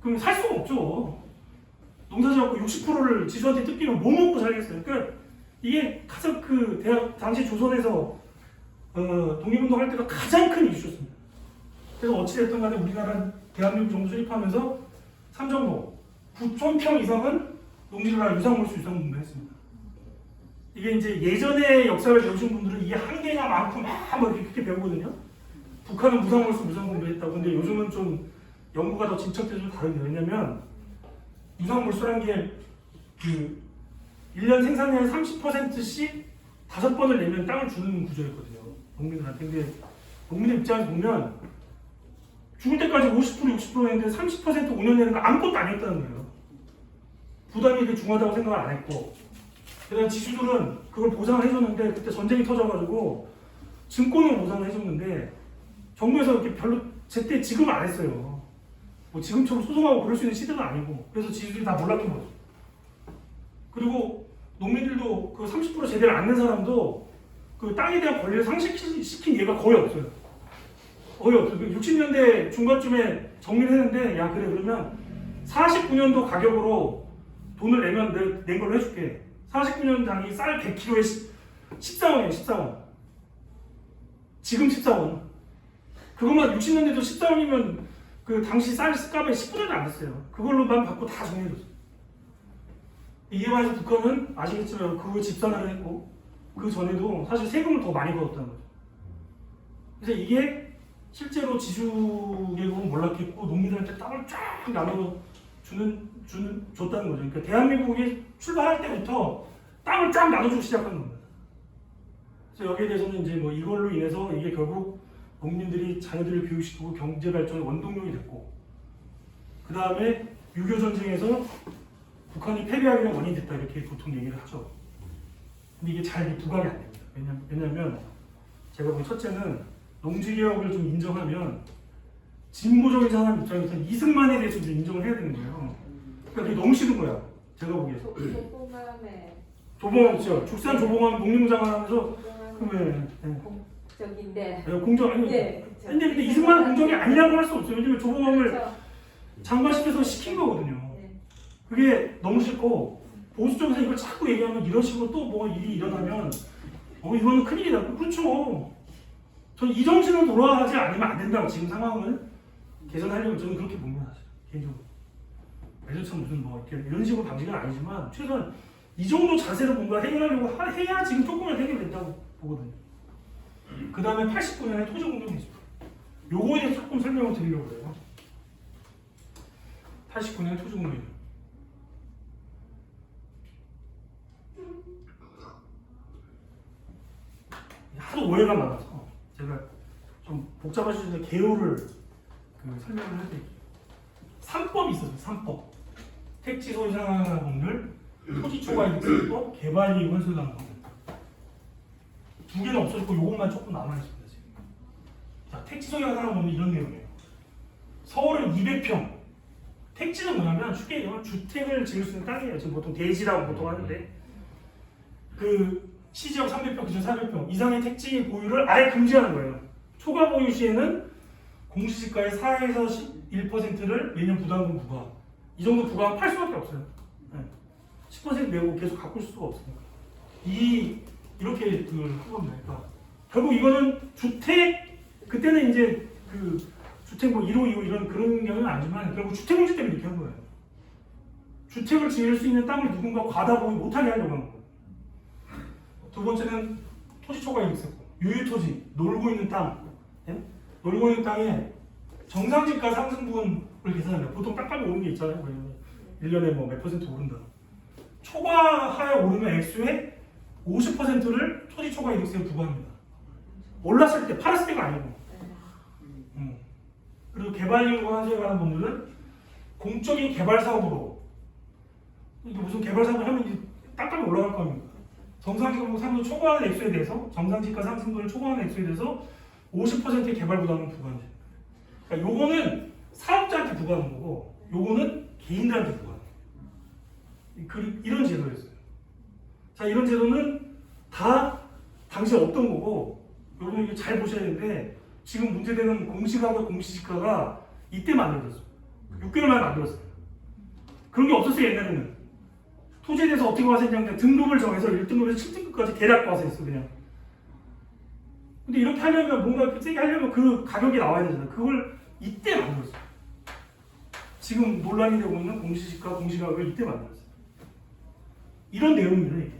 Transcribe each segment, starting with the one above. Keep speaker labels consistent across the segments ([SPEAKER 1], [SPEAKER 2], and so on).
[SPEAKER 1] 그럼 살 수가 없죠. 농사지어갖고 60%를 지주한테 뜯기면 뭐 먹고 살겠어요. 그러니까 이게 가장 그 당시 조선에서 독립운동 할 때가 가장 큰 이슈였습니다. 그래서 어찌됐든 간에 우리나라 대한민국 정부 수립하면서 삼정도 9,000평 이상은 농지를 유상몰수 유상분배 했습니다. 이게 이제 예전의 역사를 배우신 분들은 이게 한계가 많고 막 이렇게 배우거든요. 북한은 무상몰수 무상분배했다고. 근데 요즘은 좀 연구가 더 진척돼서 좀 다른데, 왜냐면 유상몰수라는 게 그 1년 생산량의 30%씩 5번을 내면 땅을 주는 구조였거든요. 농민들한테. 근데 농민의 입장에서 보면 죽을 때까지 50% 60% 했는데 30% 5년 내는 거 아무것도 안 했다는 거예요. 부담이 되게 중하다고 생각을 안 했고, 그다음 지주들은 그걸 보상을 해줬는데 그때 전쟁이 터져가지고 증권으로 보상을 해줬는데 정부에서 이렇게 별로 제때 지금 안 했어요. 뭐 지금처럼 소송하고 그럴 수 있는 시대가 아니고, 그래서 지주들이 다 몰랐던 거죠. 그리고 농민들도 그 30% 제대로 안 낸 사람도 그 땅에 대한 권리를 상실시킨 예가 거의 없어요. 거의 없어요. 60년대 중반쯤에 정리를 했는데, 야 그래 그러면 49년도 가격으로 돈을 내면 낸 걸로 해줄게. 49년 당이 쌀 100kg에 14원이에요. 14원. 지금 14원. 그것만 60년대도 14원이면 그 당시 쌀 값의 10분의 1도 안 됐어요. 그걸로만 받고 다 정리해줬어요. 이에 반해서 북한은 아시겠지만 그 집산화를 했고, 그 전에도 사실 세금을 더 많이 걷었다는 거죠. 그래서 이게 실제로 지주계급은 몰랐겠고 농민들한테 땅을 쫙 나눠 줬다는 거죠. 그러니까 대한민국이 출발할 때부터 땅을 쫙 나눠주기 시작한 겁니다. 그래서 여기에 대해서는 이제 뭐 이걸로 인해서 이게 결국 농민들이 자녀들을 교육시키고 경제 발전의 원동력이 됐고, 그 다음에 6.25 전쟁에서 북한이 패배하기가 원인이 됐다 이렇게 보통 얘기를 하죠. 근데 이게 잘 부각이 안 됩니다. 왜냐하면 제가 보기 첫째는 농지개혁을 좀 인정하면 진보적인 사람 입장에서는 이승만에 대해서 좀 인정을 해야 되는 거예요. 그러니까 그게 너무 싫은 거야. 제가 보기에. 조봉암 있죠. 죽산 조봉암 농림장관 하면서
[SPEAKER 2] 공적인데.
[SPEAKER 1] 공정 아니에요.
[SPEAKER 2] 네,
[SPEAKER 1] 근데 이승만은 공정이 아니라고 할 수 없어요. 왜냐면 조봉암을
[SPEAKER 2] 그렇죠.
[SPEAKER 1] 장관시켜서 시킨 거거든요. 그게 너무 싫고, 보수 쪽에서 이걸 자꾸 얘기하면 이런 식으로 또 뭐가 일이 일어나면 이거는 큰일이다. 그렇죠. 저는 이 정신으로 돌아가지 않으면 안 된다고, 지금 상황을 개선하려면 저는 그렇게 봅니다. 개인적으로. 매주처럼 무슨 뭐 이렇게 이런 식으로 방식은 아니지만 최소한 이 정도 자세로 뭔가 해결하려고 해야 지금 조금은 해결된다고 보거든요. 그 다음에 89년에 토지공정이 있습니다. 요거에 대해서 조금 설명을 드리려고 해요. 89년에 토지공정이. 하도 오해가 많아서 제가 좀 복잡하시는데 개요를 설명을 해드릴게요. 3법이 있어요. 3법. 택지 소유 상환하는 법률, 토지 초과 이득세법, 개발이익 환수하는 법률. 두 개는 없어졌고 이것만 조금 남아있습니다. 지금. 자, 택지 소유 상환하는 법률 이런 내용이에요. 서울은 200평. 택지는 뭐냐면 쉽게 얘기하면 주택을 지을 수 있는 땅이에요. 지금 보통 대지라고 보통 하는데, 그 시지역 300평, 기준 400평 이상의 택지 보유를 아예 금지하는 거예요. 초과 보유 시에는 공시지가의 4에서 11%를 매년 부담금 부과. 이 정도 부과하면 팔 수밖에 없어요. 10% 내고 계속 가꿀 수가 없으니까. 이렇게 한 겁니다. 결국 이거는 주택, 그때는 이제 그 주택 뭐 1호, 2호 이런 그런 경우는 아니지만 결국 주택공시 때문에 이렇게 한 거예요. 주택을 지을 수 있는 땅을 누군가 과다 보유 못하게 하려고 한 거예요. 두 번째는 토지 초과 이익세법, 유유토지, 놀고 있는 땅, 놀고 있는 땅에 정상지가 상승분을 계산합니다. 보통 땅값이 오르는 게 있잖아요. 1년에 뭐 몇 % 오른다. 초과하에 오르는 액수의 50%를 토지 초과 이익세에 부과합니다. 올랐을 때, 팔았을 때가 아니고. 그리고 개발이익과 환수에 관한 법률은 공적인 개발 사업으로, 무슨 개발 사업을 하면 땅값이 올라갈 겁니다. 정상지가 상승 초과하는 액수에 대해서, 정상지가 상승분을 초과하는 액수에 대해서 50%의 개발 부담을 부과합니다. 그러니까 요거는 사업자한테 부과하는 거고, 요거는 개인들한테 부과하는 거예요. 이런 제도였어요. 자, 이런 제도는 다 당시에 없던 거고, 여러분 이거 잘 보셔야 되는데, 지금 문제되는 공시가격, 공시지가가 이때 만들어졌어요. 6개월 만에 만들었어요. 그런 게 없었어요 옛날에는. 토지에 대해서 어떻게 와서 했냐면 등급을 정해서 1등급에서 7등급까지 대략 와서 했어 그냥. 근데 이렇게 하려면 뭔가 세게 하려면 그 가격이 나와야 되잖아. 그걸 이때 만들었어요. 지금 논란이 되고 있는 공시지가 공시가격을 이때 만들었어요. 이런 내용입니다 이게.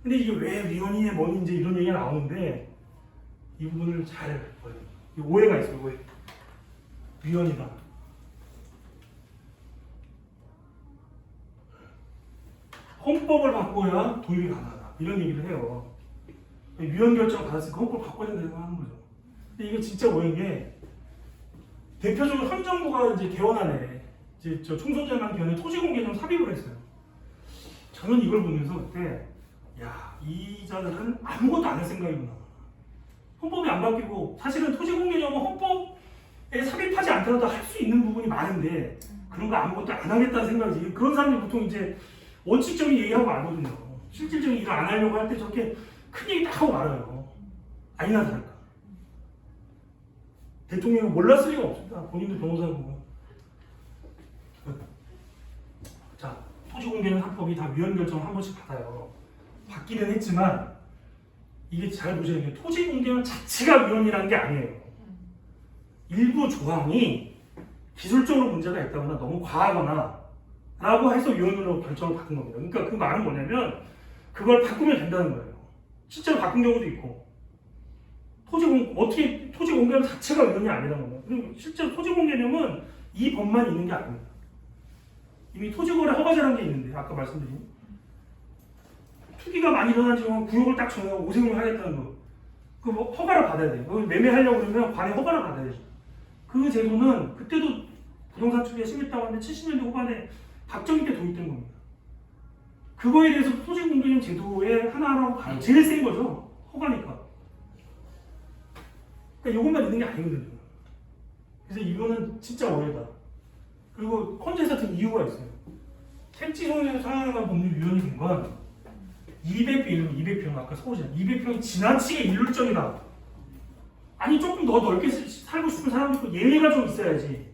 [SPEAKER 1] 근데 이게 왜 위헌이냐 뭐니 이제 이런 얘기가 나오는데 이 부분을 잘 봐요. 오해가 있어요 오해. 위헌이다. 헌법을 바꿔야 도입이 가능하다. 이런 얘기를 해요. 위헌 결정 받았으니까 헌법을 바꿔야 된다고 하는 거죠. 근데 이게 진짜 오해인 게 대표적으로 현 정부가 이제 개헌안에 이제 저 총선제만 개헌에 토지공개념 삽입을 했어요. 저는 이걸 보면서 그때 야, 이 자들은 아무것도 안 할 생각이구나. 헌법이 안 바뀌고 사실은 토지공개념은 헌법에 삽입하지 않더라도 할 수 있는 부분이 많은데 그런 거 아무것도 안 하겠다는 생각이지. 그런 사람들이 보통 이제 원칙적인 얘기하고 말거든요. 실질적인 일을 안 하려고 할 때 저렇게 큰 얘기 딱 하고 말아요. 아니나 다를까. 대통령은 몰랐을 리가 없습니다. 본인도 변호사고. 자, 토지공개는 합법이 다 위헌 결정을 한 번씩 받아요. 받기는 했지만 이게 잘 보셔야 돼요. 토지공개는 자체가 위헌이라는 게 아니에요. 일부 조항이 기술적으로 문제가 있다거나 너무 과하거나 라고 해서 위헌으로 결정을 받은 겁니다. 그러니까 그 말은 뭐냐면 그걸 바꾸면 된다는 거예요. 실제로 바꾼 경우도 있고 어떻게 토지공개념 자체가 위헌이 아니라는 거예요. 그리고 실제로 토지공개념은 이 법만 있는 게 아닙니다. 이미 토지거래 허가제라는 게 있는데 아까 말씀드린 투기가 많이 일어난 지역은 구역을 딱 정하고 오세훈을 하겠다는 거. 그 뭐 허가를 받아야 돼요. 매매하려고 그러면 관에 허가를 받아야죠. 그 제도는 그때도 부동산 투기가 심했다고 하는데 70년대 후반에 박정희 때 도입된 겁니다. 그거에 대해서 토지공개념 제도의 하나라고 가요. 제일 센 거죠. 허가니까. 그러니까 이것만 있는 게 아니거든요. 그래서 이거는 진짜 오해다. 그리고 컨텐츠 같은 이유가 있어요. 택지zon에서 상한가 법률 위헌이 된 건 200평 아까 서울시장 200평이 지나치게 일률적이다. 아니 조금 더 넓게 살고 싶은 사람도 있고 예외가 좀 있어야지.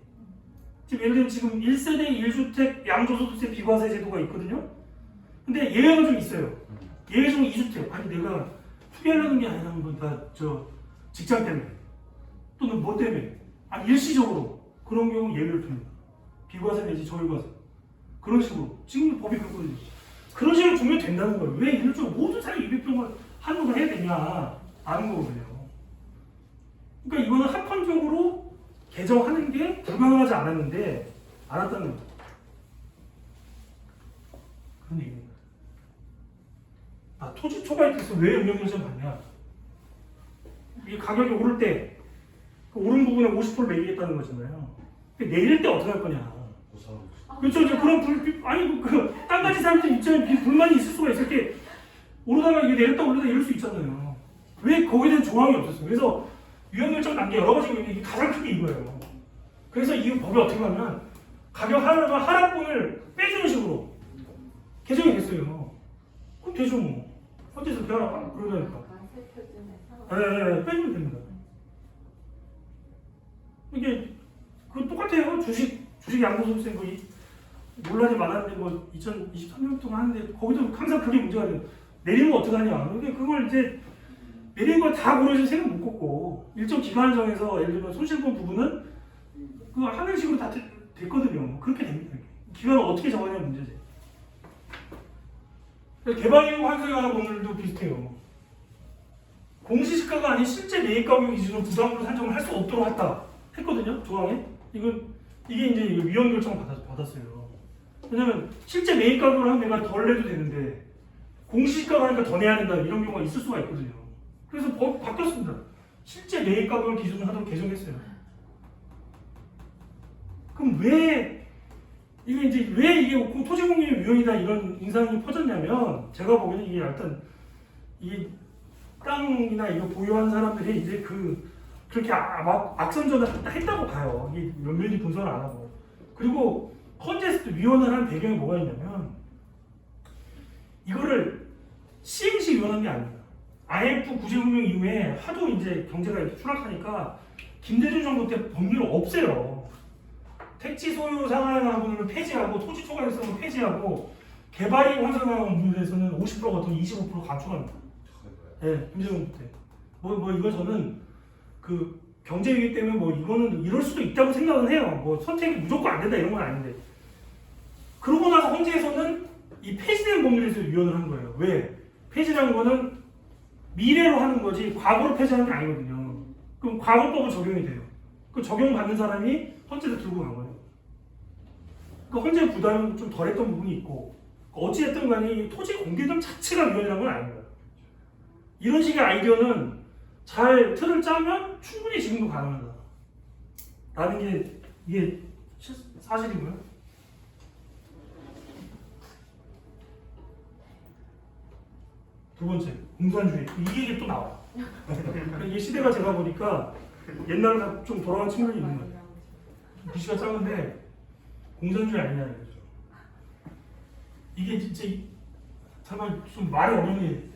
[SPEAKER 1] 지금 예를 들면 지금 1세대 1주택 양도소득세 비과세 제도가 있거든요. 근데 예외가 좀 있어요. 예외 중 2주택. 아니 내가 투기하려는 게 아니라는 건 다 저 직장 때문에 또는 뭐 때문에 아니 일시적으로 그런 경우 예외를 둡니다. 비과세 내지 저율과세 그런 식으로 지금 법이 그렇거든요. 그런 식으로 주면 된다는 거예요. 왜 일률적으로 모든 사람이 200평을 한정을 해야 되냐 아는 거거든요. 그러니까 이거는 합헌적으로 개정하는 게 불가능하지 않았는데 않았다는 거예요. 그런 얘기입니다. 아, 토지 초과이익에서 왜 운영결정 받냐? 이 가격이 오를 때 그 오른 부분에 50% 매기겠다는 거잖아요. 내릴 때 어떻게 할 거냐? 그렇죠. 이제 그런 아니 딴 가지 사람들 입장에 불만이 있을 수가 있을 게 오르다가 이게 내렸다 올르다 이럴 수 있잖아요. 왜 거기에 대한 조항이 없었어요? 그래서 위헌결정 난 게 여러 가지가 있는데 이게 가장 큰 게 이거예요. 그래서 이 법이 어떻게 하면 가격 하락분을 빼주는 식으로 개정이 됐어요. 그럼 되죠 뭐. 어째서 대화가 그러다니까. 네, 빼주면 됩니다. 이게 그 똑같아요. 주식 양도소득세 뭐 논란이 많았는데 뭐 2023년 동안 하는데 거기도 항상 그게 문제가 돼요. 내리면 어떡하냐. 근데 그걸 이제 내린 걸 다 고려해서 세금 못 걷고 일정 기간을 정해서 예를 들면 손실본 부분은 그거 하는 식으로 다 됐거든요. 그렇게 됩니다. 기간을 어떻게 정하냐 문제지. 개발이용 환수에 관한 법률도 비슷해요. 공시지가가 아닌 실제 매입가격 기준으로 부담으로 산정을 할 수 없도록 했다 했거든요. 조항에. 이게 이제 위헌 결정을 받았어요. 왜냐면 실제 매입가격으로 하면 내가 덜 내도 되는데 공시지가가 하니까 더 내야 된다 이런 경우가 있을 수가 있거든요. 그래서 법 바뀌었습니다. 실제 매입가격을 기준으로 하도록 개정했어요. 그럼 왜 이게 토지공개념 위헌이다 이런 인상이 퍼졌냐면 제가 보기에는 이게 일단 이 땅이나 이거 보유한 사람들이 이제 그렇게 막 악선전을 했다고 봐요. 이게 면밀히 분석을 안 하고. 그리고 컨테스트 위헌을 한 배경이 뭐가 있냐면 이거를 시행시 위헌한 게 아닙니다. IMF 구제운용 이후에 하도 이제 경제가 이렇게 추락하니까 김대중 정부 때 법률을 없애요. 택지 소유 상한하고는 폐지하고 토지 초과일성은 폐지하고 개발이 환수상한 부분에서는 50%가 더 25% 감축합니다. 네, 김재동 때. 뭐 이거 저는 그 경제 위기 때문에 뭐 이거는 이럴 수도 있다고 생각은 해요. 뭐 선택이 무조건 안 된다 이런 건 아닌데. 그러고 나서 헌재에서는 이 폐지된 법률에서 위헌을 한 거예요. 왜? 폐지라는 거는 미래로 하는 거지 과거로 폐지하는 게 아니거든요. 그럼 과거법은 적용이 돼요. 그 적용받는 사람이 헌재에서 들고 간 거예요. 그 헌재 부담은 좀 덜했던 부분이 있고 어찌됐든 간에 토지 공개점 자체가 위헌이라는 건 아닙니다. 이런 식의 아이디어는 잘 틀을 짜면 충분히 지금도 가능하다. 라는 게 이게 사실이고요. 두 번째, 공산주의. 이게 또 나와요. 이 시대가 제가 보니까 옛날로 좀 돌아간 측면이 있는 거예요. 글씨가 작은데 공산주의 아니냐 이거죠. 이게 진짜 정말 좀 말이 어려운데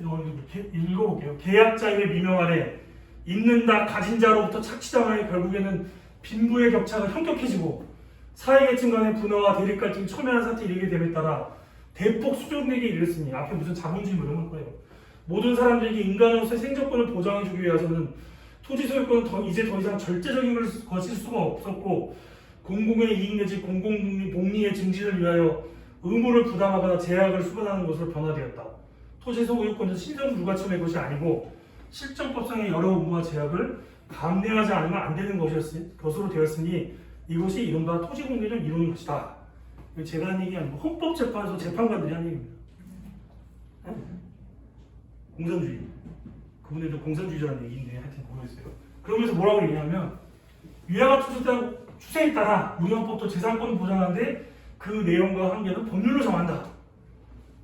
[SPEAKER 1] 읽어볼게요. 계약자의 미명 아래 있는 다 가진 자로부터 착취당하여 결국에는 빈부의 격차가 현격해지고 사회계층 간의 분화와 대립 갈등이 첨예한 사태에 이르게 됨에 따라 대폭 수정되게 이르렀으니 앞에 무슨 자본주의 이런 걸 거예요. 모든 사람들에게 인간으로서의 생존권을 보장해주기 위해서는 토지 소유권은 이제 더 이상 절대적인 것을 거칠 수가 없었고 공공의 이익 내지 공공복리의 증진을 위하여 의무를 부담하거나 제약을 수반하는 것으로 변화되었다. 토지 소유권은 신성 불가침의 것이 아니고 실정법상의 여러 의무와 제약을 감내하지 않으면 안 되는 것으로 되었으니 이것이 이른바 토지공개적 이론인 것이다. 제가 한 얘기 아니고 헌법재판소 재판관들이 한 얘기입니다. 공산주의. 그분들도 공산주의자라는 얘기인데 하여튼 모르겠어요. 그러면서 뭐라고 얘기하면 위와 같은 추세에 따라 우리 헌법도 재산권을 보장하는데 그 내용과 한계는 법률로 정한다.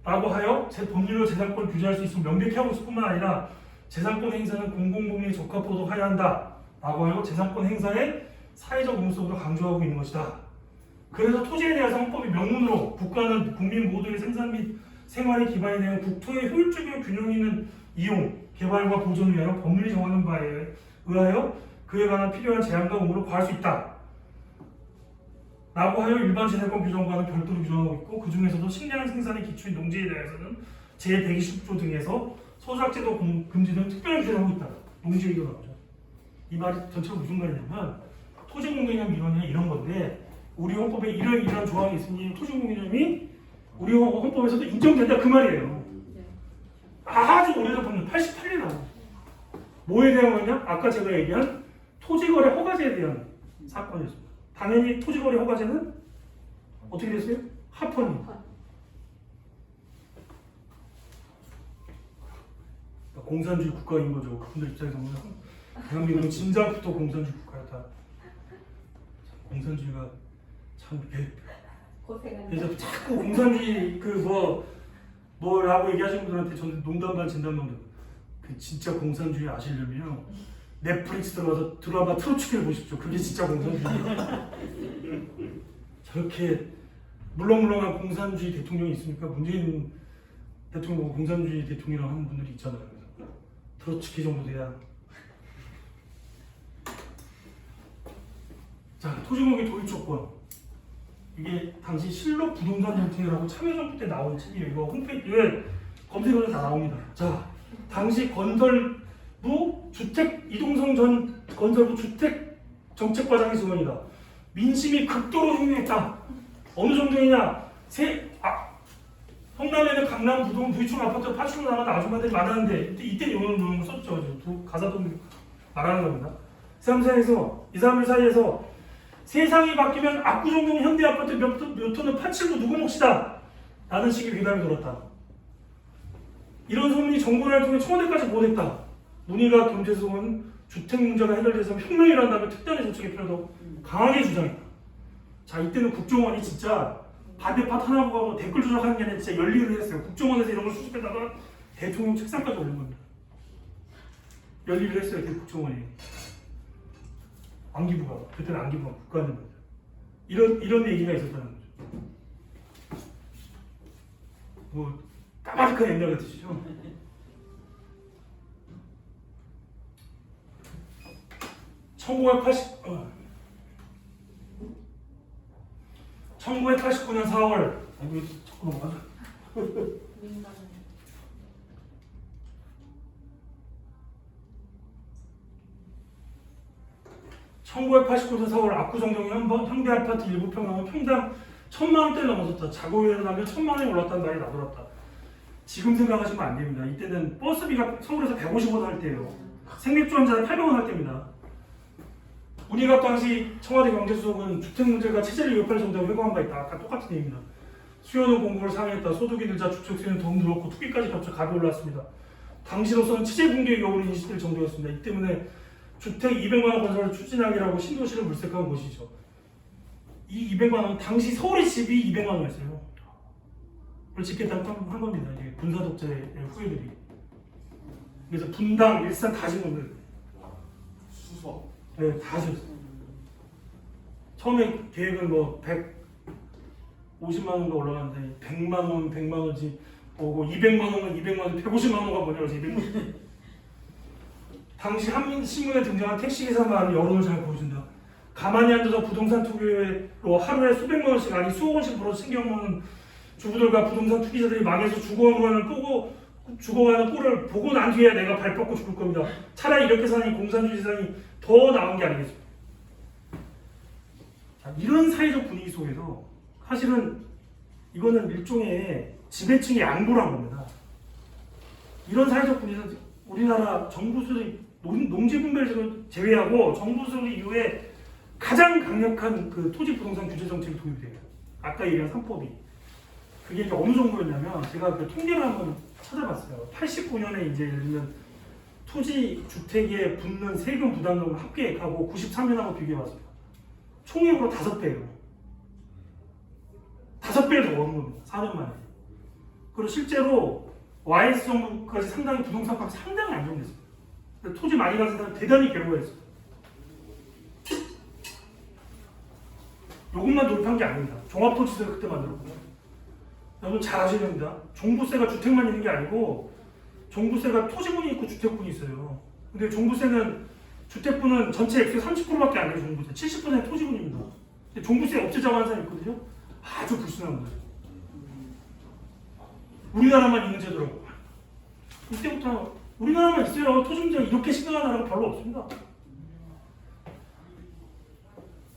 [SPEAKER 1] 라고 하여 법률로 재산권을 규제할 수 있으면 명백히 하고 있을 뿐만 아니라 재산권 행사는 공공복리에 적합하도록 하여야 한다. 라고 하여 재산권 행사의 사회적 의무성으로 강조하고 있는 것이다. 그래서 토지에 대해서 헌법이 명문으로 국가는 국민 모두의 생산 및 생활에 기반이 되는 국토의 효율적이고 균형 있는 이용, 개발과 보존을 위하여 법률이 정하는 바에 의하여 그에 관한 필요한 제한과 의무를 구할 수 있다. 라고 하여 일반 재산권 규정과는 별도로 규정하고 있고 그 중에서도 식량 생산의 기초인 농지에 대해서는 제120조 등에서 소작제도 금지 등 특별한 규정을 하고 있다. 농지 얘기가 나오죠. 이 말이 전체로 무슨 말이냐면 토지공개념 이론이나 이런 건데 우리 헌법에 이런 조항이 있으니 토지공개념이 우리 헌법에서도 인정된다 그 말이에요. 아주 오래전 법률 88년 나와요. 뭐에 대한 거냐? 아까 제가 얘기한 토지거래 허가제에 대한 사건이었습니다. 당연히 토지거래 허가제는 어떻게 됐어요? 합헌이. 공산주의 국가인 거죠. 그분들 입장에서는 대한민국은 진작부터 공산주의 국가였다. 공산주의가 참 그래서 자꾸 공산주의 뭐라고 얘기하시는 분들한테 저는 농담반 진담반도 그 진짜 공산주의 아시려면요 넷플릭스 들어가서 드라마 트로츠키를 보십시오. 그게 진짜 공산주의예요. 저렇게 물렁물렁한 공산주의 대통령이 있으니까 문재인 대통령 공산주의 대통령이라고 하는 분들이 있잖아요. 그래서 트로츠키 정도 돼야. 자, 토지공개 도입 조건. 이게 당시 실록 부동산 정책이라고 참여정부 때 나온 책이에요. 이거 홈페이지에 검색하면 다 나옵니다. 자, 당시 건설부 주택 이동성 전 건설부 주택 정책과장의 증언이다. 민심이 극도로 흉흉했다. 어느 정도이냐? 성남에는 강남 부동 부유층 아파트 파출로 나가는 아줌마들이 많았는데 이때 이런 거 썼죠. 가사도 말하는 겁니다. 3사에서 2, 3일 사이에서 세상이 바뀌면 압구정동 현대아파트 몇 호는 파칠로 누구 몫이다 라는 식의 괴담이 돌았다. 이런 소문이 정권을 통해 청와대까지 보냈다. 문희가 경제성은 주택 문제가 해결돼서 혁명이 일어난다면 특단의 정책이 필요하다고 강하게 주장했다. 자, 이때는 국정원이 진짜 반대파 탄압하고 댓글 조작하는 게 아니라 진짜 열일을 했어요. 국정원에서 이런 걸 수집해다가 대통령 책상까지 올린 겁니다. 열일을 했어요. 국정원이. 안기부가 그때는 안기부가 국가안전부죠. 이런 얘기가 있었다는 거죠. 뭐 까마득한 옛날 같으시죠? 1989년 4월 아이고 자꾸 넘어가죠.
[SPEAKER 2] 민간
[SPEAKER 1] 1989년 4월 압구정동 현대아파트 일부 평형은 평당 1,000만 원대를 넘어섰다. 자고 일어나면 1,000만 원이 올랐다는 말이 나돌았다. 지금 생각하시면 안 됩니다. 이때는 버스비가 서울에서 150원 할 때예요. 생맥주 한 잔에 800원 할 때입니다. 문희갑 당시 청와대 경제수석은 주택 문제가 체제를 위협할 정도로 회고한 바 있다. 아까 똑같은 얘기입니다. 수요는 공급을 상회했다. 소득이 늘자 주택 수요는 더욱 늘었고 투기까지 겹쳐 값이 올랐습니다. 당시로서는 체제 붕괴 위협으로 인식될 정도였습니다. 이 때문에 주택 200만 원 건설을 추진하기라고 신도시를 물색한 것이죠. 이 200만 원, 당시 서울의 집이 200만 원이었어요. 그걸 짓겠다고 한 겁니다. 이게 군사 독재의 후예들이. 그래서 분당, 일산 다 지은 건데.
[SPEAKER 3] 수석.
[SPEAKER 1] 네, 다 지었어요. 처음에 계획은 뭐 150만 원가 올라갔는데 100만 원, 100만 원지 오고 200만 원은 200만 원, 150만 원가 뭐냐고 200만 원. 당시 한민신문에 등장한 택시기사만 여론을 잘 보여준다. 가만히 앉아서 부동산 투기로 하루에 수백만 원씩 아니 수억 원씩 벌어서 챙겨먹는 주부들과 부동산 투기자들이 망해서 죽어가는 꼴을 보고 난 뒤에 내가 발 뻗고 죽을 겁니다. 차라리 이렇게 사니 공산주의 세상이 더 나은 게 아니겠습니까? 자, 이런 사회적 분위기 속에서 사실은 이거는 일종의 지배층의 양보란 겁니다. 이런 사회적 분위기에서 우리나라 정부 수립 농지분배제를 제외하고 정부 수립 이후에 가장 강력한 그 토지 부동산 규제 정책이 도입돼요. 아까 얘기한 3법이. 그게 이제 어느 정도였냐면 제가 그 통계를 한번 찾아봤어요. 89년에 이제 예를 들면 토지 주택에 붙는 세금 부담금을 합계하고 93년하고 비교해봤습니다. 총액으로 5배예요. 5배를 더 얻은 겁니다. 4년 만에. 그리고 실제로 YS 정부까지 상당히 부동산 값이 상당히 안정됐어요. 토지 많이 가진 사람 대단히 괴로워했어요. 요것만 도입한 게 아닙니다. 종합토지세를 그때 만들었고요. 여러분 잘 아셔야 됩니다. 종부세가 주택만 있는 게 아니고 종부세가 토지분이 있고 주택분이 있어요. 근데 종부세는 주택분은 전체 액수의 30%밖에 안 돼요. 종부세 70%는 토지분입니다. 근데 종부세 없애자고 하는 사람이 있거든요. 아주 불순한 거예요. 우리나라만 있는 제도라고. 이때부터 우리나라만 있어요. 토지 문제가 이렇게 심각한 나라가 별로 없습니다.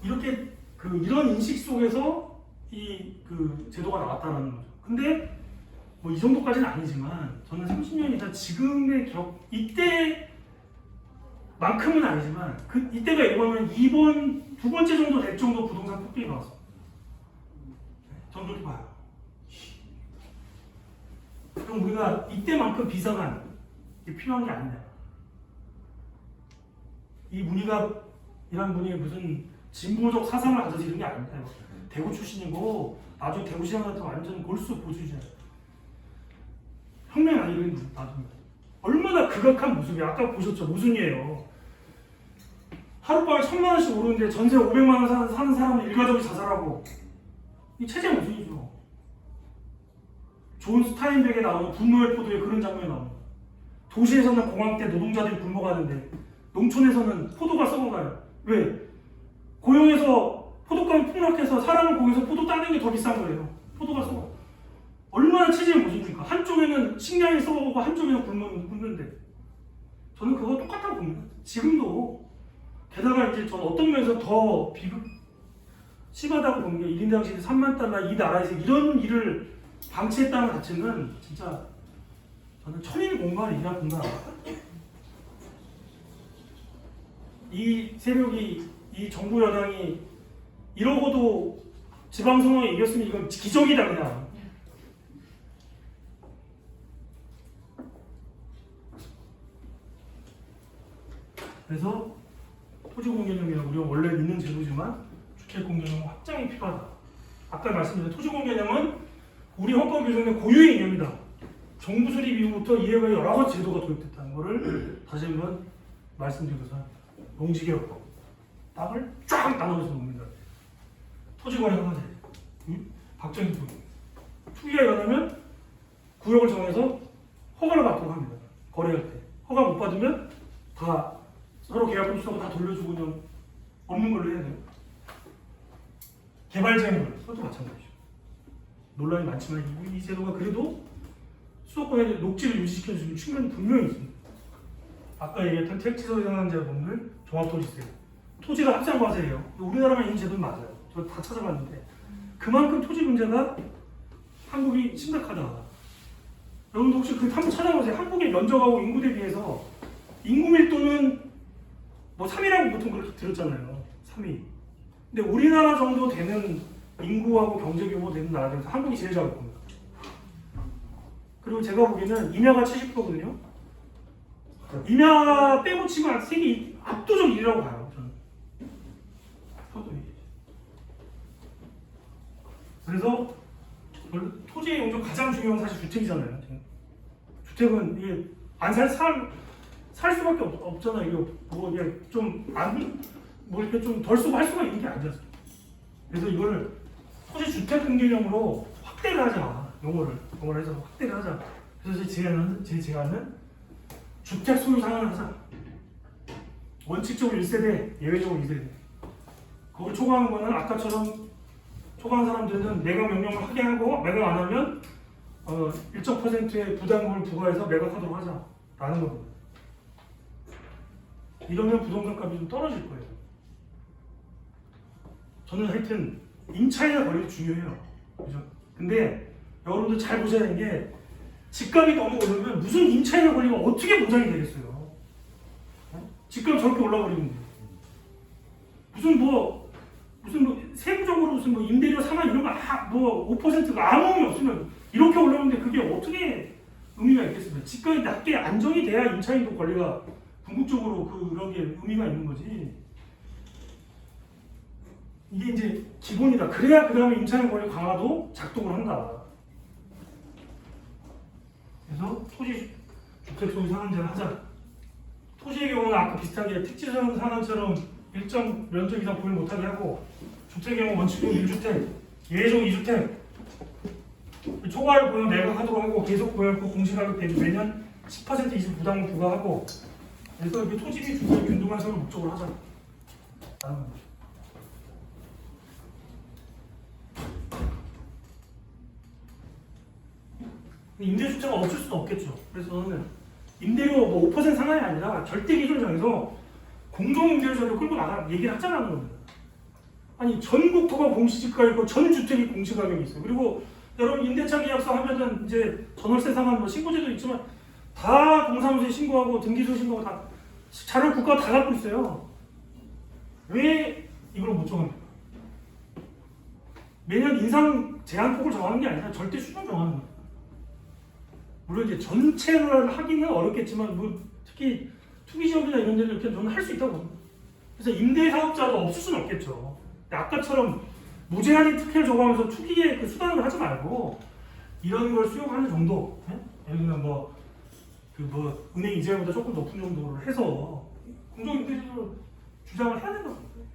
[SPEAKER 1] 이렇게 이런 인식 속에서 이 제도가 나왔다는 거죠. 근데 뭐 이 정도까지는 아니지만 저는 30년이다 지금의 이때만큼은 아니지만 이때가 이거면 두 번째 정도 될 정도 부동산 폭등이 나왔어. 저는 그렇게 봐요. 그럼 우리가 이때만큼 비상한 게 필요한 게 아니냐. 이 문희갑이라는 분이 무슨 진보적 사상을 가져서 이런 게 아닙니다. 대구 출신이고 나중에 대구시장 같은 완전 골수 보수주의자예요. 혁명 아니면 나중에 얼마나 극악한 모습이야. 아까 보셨죠? 모순이에요. 하룻밤에 1,000만 원씩 오르는데 전세 500만 원 사는 사람은 일가족이 자살하고 이 체제 모순이죠. 존 스타인백에 나오는 분노의 포도에 그런 장면이 나옵니다. 도시에서는 공황 때 노동자들이 굶어가는데 농촌에서는 포도가 썩어가요. 왜? 고용에서 포도값이 폭락해서 사람을 고용해서 포도 따는 게 더 비싼 거예요. 포도가 썩어. 얼마나 체제의 모순입니까? 한쪽에는 식량이 썩어가고 한쪽에는 굶는데 저는 그거 똑같다고 봅니다. 지금도 게다가 이제 저는 어떤 면에서 더 심하다고 보는 게 1인당 시 3만 달러 이 나라에서 이런 일을 방치했다는 자체는 진짜 저는 천일 공부할 일이라 공부합니다. 이 세력이 이 정부 여당이 이러고도 지방선거에 이겼으면 이건 기적이다 그냥. 그래서 토지공개념이란 우리가 원래 있는 제도지만 주택공개념 확장이 필요하다. 아까 말씀드린 토지공개념은 우리 헌법 규정의 고유의 이념이다. 정부 수립 이후부터 이해가 여러 가지 제도가 도입됐다는 것을 다시 한번 말씀드리고서 농지개혁법 땅을 쫙 나눠서 놓습니다. 토지거래 허가제, 박정희 부분 투기가 일어나면 구역을 정해서 허가를 받도록 합니다. 거래할 때 허가 못 받으면 다 서로 계약금 쓰고 다 돌려주고 그냥 없는 걸로 해야 돼요. 개발자인 그것도 마찬가지죠. 논란이 많지만 이 제도가 그래도 수도권의 녹지를 유지시켜주는 측면이 분명히 있습니다. 아까 얘기했던 택지소 생산자분들 종합토지세 토지가 합산과세예요. 우리나라만 있는 제도는 맞아요. 저 다 찾아봤는데 그만큼 토지 문제가 한국이 심각하다. 여러분도 혹시 그 한번 찾아보세요. 한국의 면적하고 인구 대비해서 인구 밀도는 뭐 3위라고 보통 그렇게 들었잖아요. 3위. 근데 우리나라 정도 되는 인구하고 경제 규모 되는 나라 중에서 한국이 제일 작을 겁니다. 그리고 제가 보기에는 임야가 70%거든요. 임야 빼고 치면 세계 압도적 1위라고 봐요. 저는. 그래서 토지의 용적 가장 중요한 사실 주택이잖아요. 주택은 이게 안 살 수밖에 없잖아요. 이거 뭐 이게 뭐 이렇게 좀 덜 쓰고 할 수가 있는 게 아니잖아요. 그래서 이거를 토지 주택 등기령으로 확대를 하자. 용어를 해서 확대를 하자. 그래서 제 제안은 주택 소유 상한을 하자. 원칙적으로 1세대, 예외적으로 2세대. 그걸 초과하는 거는 아까처럼 초과한 사람들은 매각 명령을 하게 하고 매각 안 하면 일정 퍼센트의 부담금을 부과해서 매각하도록 하자라는 거거든요. 이러면 부동산 값이 좀 떨어질 거예요. 저는 하여튼 임차인의 권리도 중요해요. 그죠? 근데 여러분들 잘 보셔야 되는 게 집값이 너무 오르면 무슨 임차인의 권리가 어떻게 보장이 되겠어요? 집값 저렇게 올라버리는데 무슨 세부적으로 무슨 임대료 상한 이런 거 뭐 5%가 아무 의미 없으면 이렇게 올라오는데 그게 어떻게 의미가 있겠습니까? 집값이 낮게 안정이 돼야 임차인도 권리가 궁극적으로 그런 게 의미가 있는 거지. 이게 이제 기본이다. 그래야 그 다음에 임차인 권리 강화도 작동을 한다. 그래서 토지 주택 소유 상한제를 하자. 토지의 경우는 아까 비슷하게 택지 상한처럼 일정 면적 이상 보유 못하게 하고 주택의 경우 원칙적으로 1주택, 예외적으로 2주택 초과를 보면 매각하도록 하고 계속 보유하고 공시가격 대비 매년 10% 이상 부담을 부과하고 그래서 이렇게 토지 및 주택의 균등 완성을 목적으로 하자. 임대주택은 없을 수는 없겠죠. 그래서 저는 임대료 뭐 5% 상한이 아니라 절대 기준을 정해서 공동임대료제를 끌고 나가 얘기를 하자라는 겁니다. 아니 전국토가 공시지가이고 전 주택이 공시가격이 있어요. 그리고 여러분 임대차 계약서 하면은 이제 전월세 상한 뭐 신고제도 있지만 다 동사무소에 신고하고 등기소 신고하고 다 자료 국가가 다 갖고 있어요. 왜 이걸 못 정합니까? 매년 인상 제한폭을 정하는 게 아니라 절대 수준 정하는 거예요. 물론 이제 전체를 하기는 어렵겠지만 뭐 특히 투기 지역이나 이런 데는 이렇게 저는 할 수 있다고 봅니다. 그래서 임대 사업자도 없을 수는 없겠죠. 아까처럼 무제한인 특혜를 줘가면서 투기의 그 수단을 하지 말고 이런 걸 수용하는 정도, 예를 들면 은행 이자보다 조금 높은 정도를 해서 공동임대료를 주장을 해야 된다고 봅니다.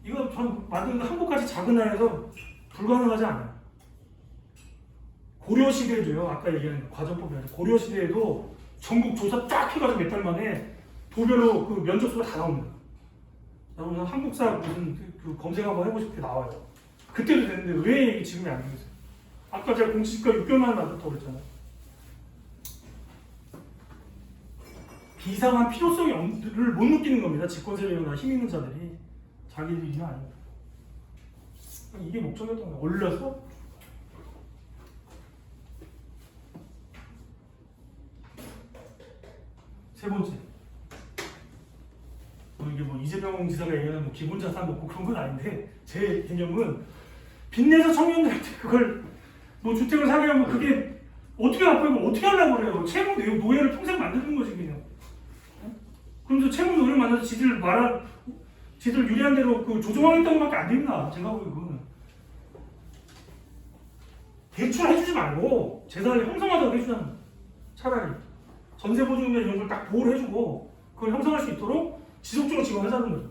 [SPEAKER 1] 이거 전 만드는 한국까지 작은 나라에서 불가능하지 않아요. 고려 시대도요. 아까 얘기한 과정법이 아니라 고려 시대에도 전국 조사 쫙 해가지고 몇 달 만에 도별로 그 면적수가 다 나옵니다. 여러분 한국사 무슨 그 검색 한번 해보실 때 나와요. 그때도 됐는데 왜 이게 지금이 안 되겠어요? 아까 제가 공시지가 6개월 만에 만들었다고 그랬잖아요. 비상한 필요성을 못 느끼는 겁니다. 집권 세력이나 힘 있는 자들이 자기들 일이 아닙니다. 이게 목적이었던 거예요. 올려서 세 번째. 이게 뭐 이재명 지사가 얘기하는 뭐 기본 자산 먹고 그런 건 아닌데 제 개념은 빚내서 청년들한테 그걸 뭐 주택을 사게 하면 그게 어떻게 갚아요? 어떻게 하려고 그래요? 채무 노예를 평생 만드는 거지 그냥. 그러면서 채무 노예를 만들어서 지들 유리한 대로 그 조정하겠다고밖에 안 됩니다. 제가 보기에는 대출해주지 말고 재산을 형성하도록 해주자는 거예요. 차라리 전세보증이나 이런 걸 딱 보호를 해주고 그걸 형성할 수 있도록 지속적으로 지원하자는 거죠.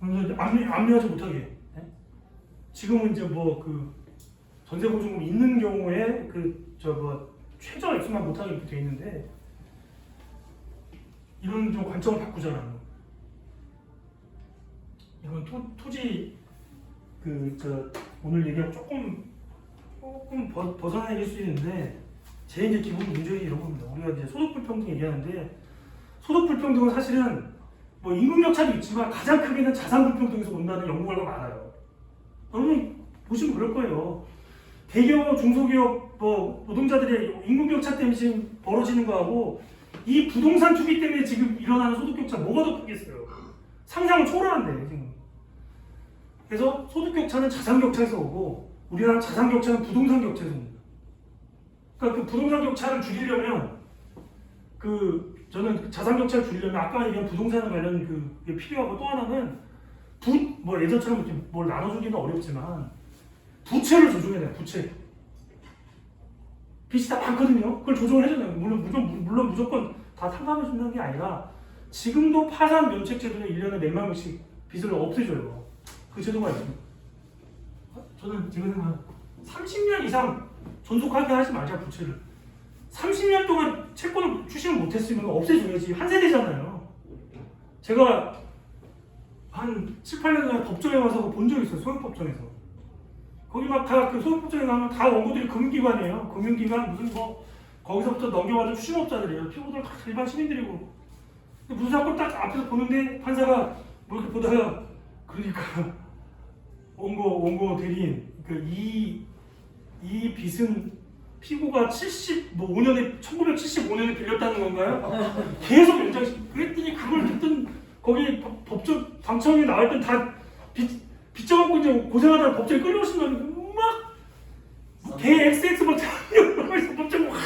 [SPEAKER 1] 그래서 압류하지 못하게. 지금은 이제 뭐 그 전세보증금 있는 경우에 최저 액수만 못하게 이렇게 돼 있는데 이런 좀 관점을 바꾸자라는 거. 이건 토지 오늘 얘기가 조금 벗어나길 수 있는데 제 이제 기본 문제는 이런 겁니다. 우리가 이제 소득 불평등 얘기하는데 소득 불평등은 사실은 뭐 임금 격차도 있지만 가장 크게는 자산 불평등에서 온다는 연구 결과가 많아요. 여러분 보시면 그럴 거예요. 대기업, 중소기업 노동자들의 임금 격차 때문에 지금 벌어지는 거하고 이 부동산 투기 때문에 지금 일어나는 소득 격차 뭐가 더 크겠어요? 상상을 초월하는데 지금. 그래서 소득 격차는 자산 격차에서 오고 우리나라 자산 격차는 부동산 격차에서 옵니다. 그러니까 그 부동산 격차를 줄이려면 저는 자산 격차를 줄이려면 아까 얘기한 부동산 관련 그게 필요하고 또 하나는 예전처럼 이렇게 뭘 나눠주기는 어렵지만 부채를 조정해야 돼요. 부채. 빚이 다 많거든요. 그걸 조정을 해줘요. 물론 무조건 다 탕감해 준다는 게 아니라 지금도 파산 면책 제도는 1년에 몇만 원씩 빚을 없애줘요. 그 제도가 있습니다. 저는 지금 생각하는 30년 이상 존속하게 하지 말자 부채를. 30년 동안 채권을 출시를 못했으면 없애줘야지. 한 세대잖아요. 제가 한 7, 8년 전에 법정에 와서 본 적이 있어요. 소형법정에서. 거기 막 다 그 소형법정에 가면 다 원고들이 금융기관이에요. 금융기관 무슨 거기서부터 넘겨받은 추심업자들이에요. 피고들 다 일반 시민들이고. 근데 무슨 사건 딱 앞에서 보는데 판사가 뭐 이렇게 보다가 그러니까 원고 대리인 이 빚은 피고가 1975년에 빌렸다는 건가요? 계속 연장시키고 그랬더니 그걸 듣던 거기 법정 방청에 나올 땐 다 빚져갖고 이제 고생하다가 법정에 끌려오신다는 막개 XX 막 하면서 법정 막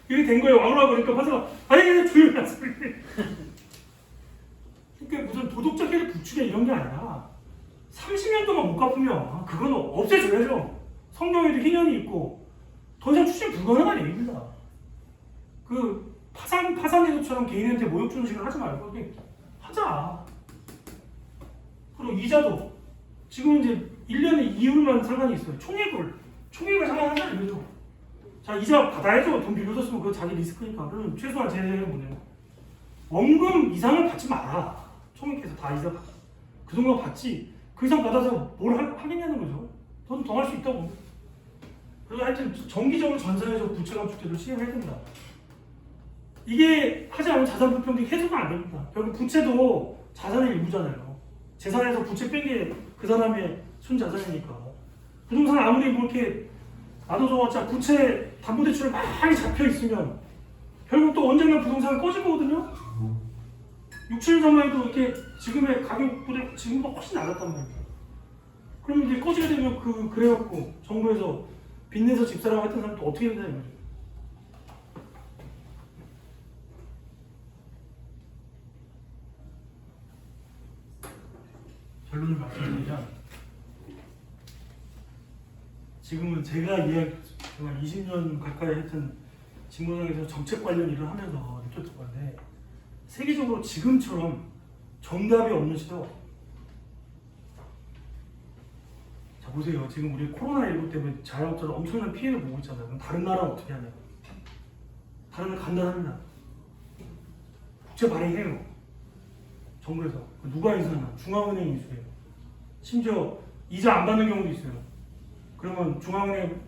[SPEAKER 1] 이렇게 된 거예요. 왕으로 그러니까 판사가 아니 조용히 하세요. 그러니까 무슨 도덕적 해를 부추겨 이런 게 아니라 30년 동안 못 갚으면 그건 없애줘야죠. 성경에도 희년이 있고 더 이상 추진 불가능한 얘기입니다. 그 파산제도처럼 개인한테 모욕 주는 식으로 하지 말고 그냥 하자. 그리고 이자도 지금 이제 1년에 이율만 상관이 있어요. 총액을 상관한다 이거죠. 자 이자 받아야죠. 돈 빌려줬으면 그거 자기 리스크니까. 그럼 최소한 제 생각은 뭐냐면 원금 이상을 받지 마라. 총액에서 다 이자 그 정도 받지. 그 이상 받아서 뭘 하겠냐는 거죠. 돈 더 할 수 있다고. 그래서 하여튼 정기적으로 전산에서 부채 감축제를 시행해야 된다. 이게 하지 않으면 자산 불평등이 해소가 안 됩니다. 결국 부채도 자산의 일부잖아요. 재산에서 부채 뺀 게 그 사람의 순자산이니까. 부동산 아무리 뭐 이렇게 놔둬줘봤자 부채 담보대출에 많이 잡혀 있으면 결국 또 언젠가 부동산은 꺼질 거거든요. 6, 7년 전만 해도 이렇게 지금의 가격보다 지금보다 훨씬 낮았단 말이에요. 그럼 이제 꺼지게 되면 그래갖고 정부에서 빚내서 집사라고 했던 사람 또 어떻게 된다 이거죠. 결론을 말씀드리면 지금은 제가 정말 20년 가까이 했던 직무상에서 정책 관련 일을 하면서 느꼈던 건데 세계적으로 지금처럼 정답이 없는 시대가 없어요. 자 보세요. 지금 우리 코로나19 때문에 자영업자들 엄청난 피해를 보고 있잖아요. 그럼 다른 나라는 어떻게 하냐? 다른 나라 간단합니다. 국제 발행해요. 정부에서. 누가 인수하나? 중앙은행이 인수해요. 심지어 이자 안 받는 경우도 있어요. 그러면 중앙은행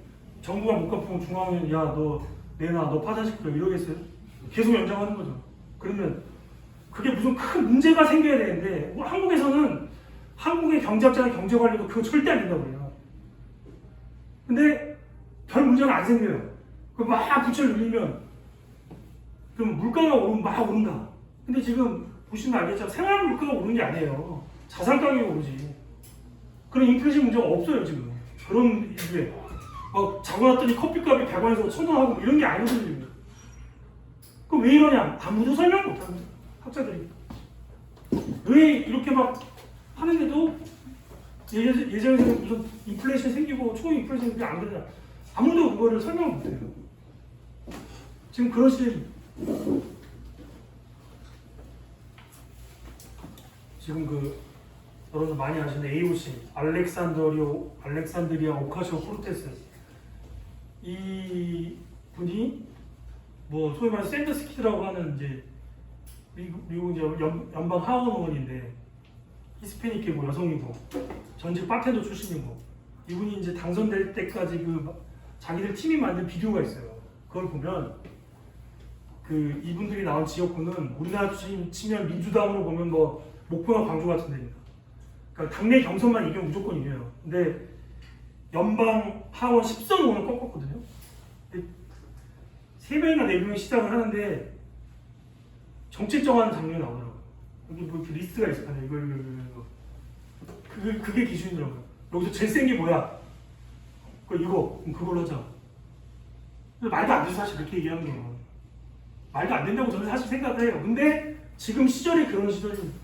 [SPEAKER 1] 정부가 못 갚으면 중앙은행 야 너 내놔 너 파산시켜 이러겠어요? 계속 연장하는 거죠. 그러면 그게 무슨 큰 문제가 생겨야 되는데 뭐 한국에서는 한국의 경제학자나 경제관리도 그거 절대 안 된다고 해요. 근데 별 문제가 안 생겨요. 막 부채를 늘리면 그럼 물가가 막 오른다. 근데 지금 보시면 알겠지만 생활 물가가 오르는 게 아니에요. 자산 가격이 오르지. 그런 인플레이션 문제가 없어요 지금. 그런 이게 막 자고 났더니 커피값이 100원에서 1000원 이런 게 아니거든요. 그럼 왜 이러냐? 아무도 설명 못합니다. 학자들이. 왜 이렇게 막 하는데도 예전에는 무슨 인플레이션 생기고 초인플레이션 생기고 안 되냐? 아무도 그거를 설명을 못해요. 지금 그런 시대입니다. 지금 여러분 많이 아시는 AOC 알렉산드리아 오카시오 코르테스 이 분이 뭐 소위 말해서 샌더스키드라고 하는 이제 미국 이제 연방 하원 의원인데 히스패닉이고 여성이고 전직 바텐더 출신이고 이분이 이제 당선될 때까지 자기들 팀이 만든 비디오가 있어요. 그걸 보면 이분들이 나온 지역구는 우리나라 치면 민주당으로 보면 뭐 목포나 광주 같은 데입니다. 그러니까 당내 경선만 이기면 무조건 이겨요. 근데 연방 하원 10선의원을 꺾었거든요. 3명이나 4명이 시작을 하는데 정책 정하는 장면이 나오더라고요. 여기 뭐 이렇게 리스트가 있을 거 아니에요. 그게 기준이더라고요. 여기서 제일 센 게 뭐야? 이거 그럼 그걸로 하자. 말도 안 돼서 사실 그렇게 얘기하는 거예요. 말도 안 된다고 저는 사실 생각을 해요. 근데 지금 시절이 그런 시절입니다.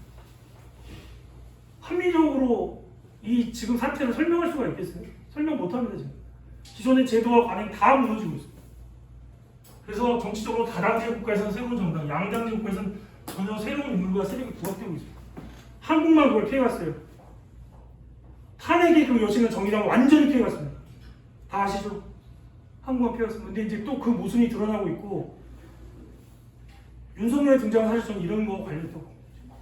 [SPEAKER 1] 합리적으로 이 지금 사태를 설명할 수가 있겠어요? 설명 못합니다 지금. 기존의 제도와 관행이 다 무너지고 있어요. 그래서 정치적으로 다당제 국가에서는 새로운 정당, 양당제 국가에서는 전혀 새로운 인물과 세력이 부각되고 있어요. 한국만 그걸 피해갔어요. 탄핵의 그 여신은 정의당을 완전히 피해갔습니다. 다 아시죠? 한국만 피해갔습니다. 근데 이제 또 그 모순이 드러나고 있고 윤석열의 등장은 사실 저는 이런 거 관련했다고 봅니다.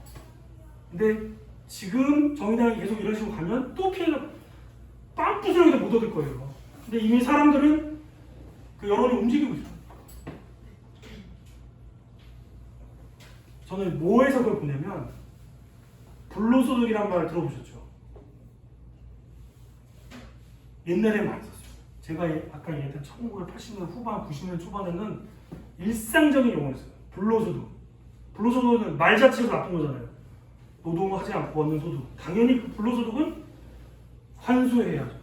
[SPEAKER 1] 근데 지금 정의당이 계속 이런 식으로 가면 또 피해가 빵 부스러기도 못 얻을 거예요. 근데 이미 사람들은 그 여론이 움직이고 있어요. 저는 뭐에서 그걸 보냐면 불로소득이란 말을 들어보셨죠? 옛날에 많이 썼어요. 제가 아까 얘기했던 1980년 후반, 90년 초반에는 일상적인 용어였어요. 불로소득. 불로소득은 말 자체가 나쁜 거잖아요. 노동을 하지 않고 얻는 소득. 당연히 그 불로소득은 환수해야죠.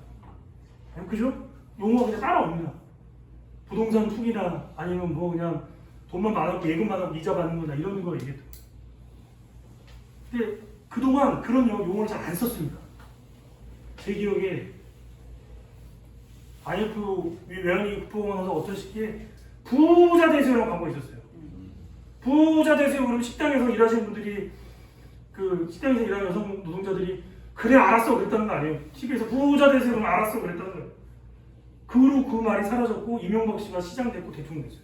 [SPEAKER 1] 그죠? 용어가 그냥 따라옵니다. 부동산 투기나 아니면 뭐 그냥 돈만 받았고 예금 받았고 이자 받는 거나 이런 거 얘기했던 거예요. 근데 그동안 그런 용어를 잘 안 썼습니다. 제 기억에 IMF 외환위기 극복하면서 어떤 시기에 부자 되세요라고 광고가 있었어요. 부자 되세요. 그러면 식당에서 일하시는 분들이 식당에서 일하는 여성 노동자들이 그래 알았어 그랬다는 거 아니에요. TV에서 부자 되세요 그러면 알았어 그랬다는 거예요. 그 후로 그 말이 사라졌고 이명박 씨가 시장 됐고 대통령 됐어요.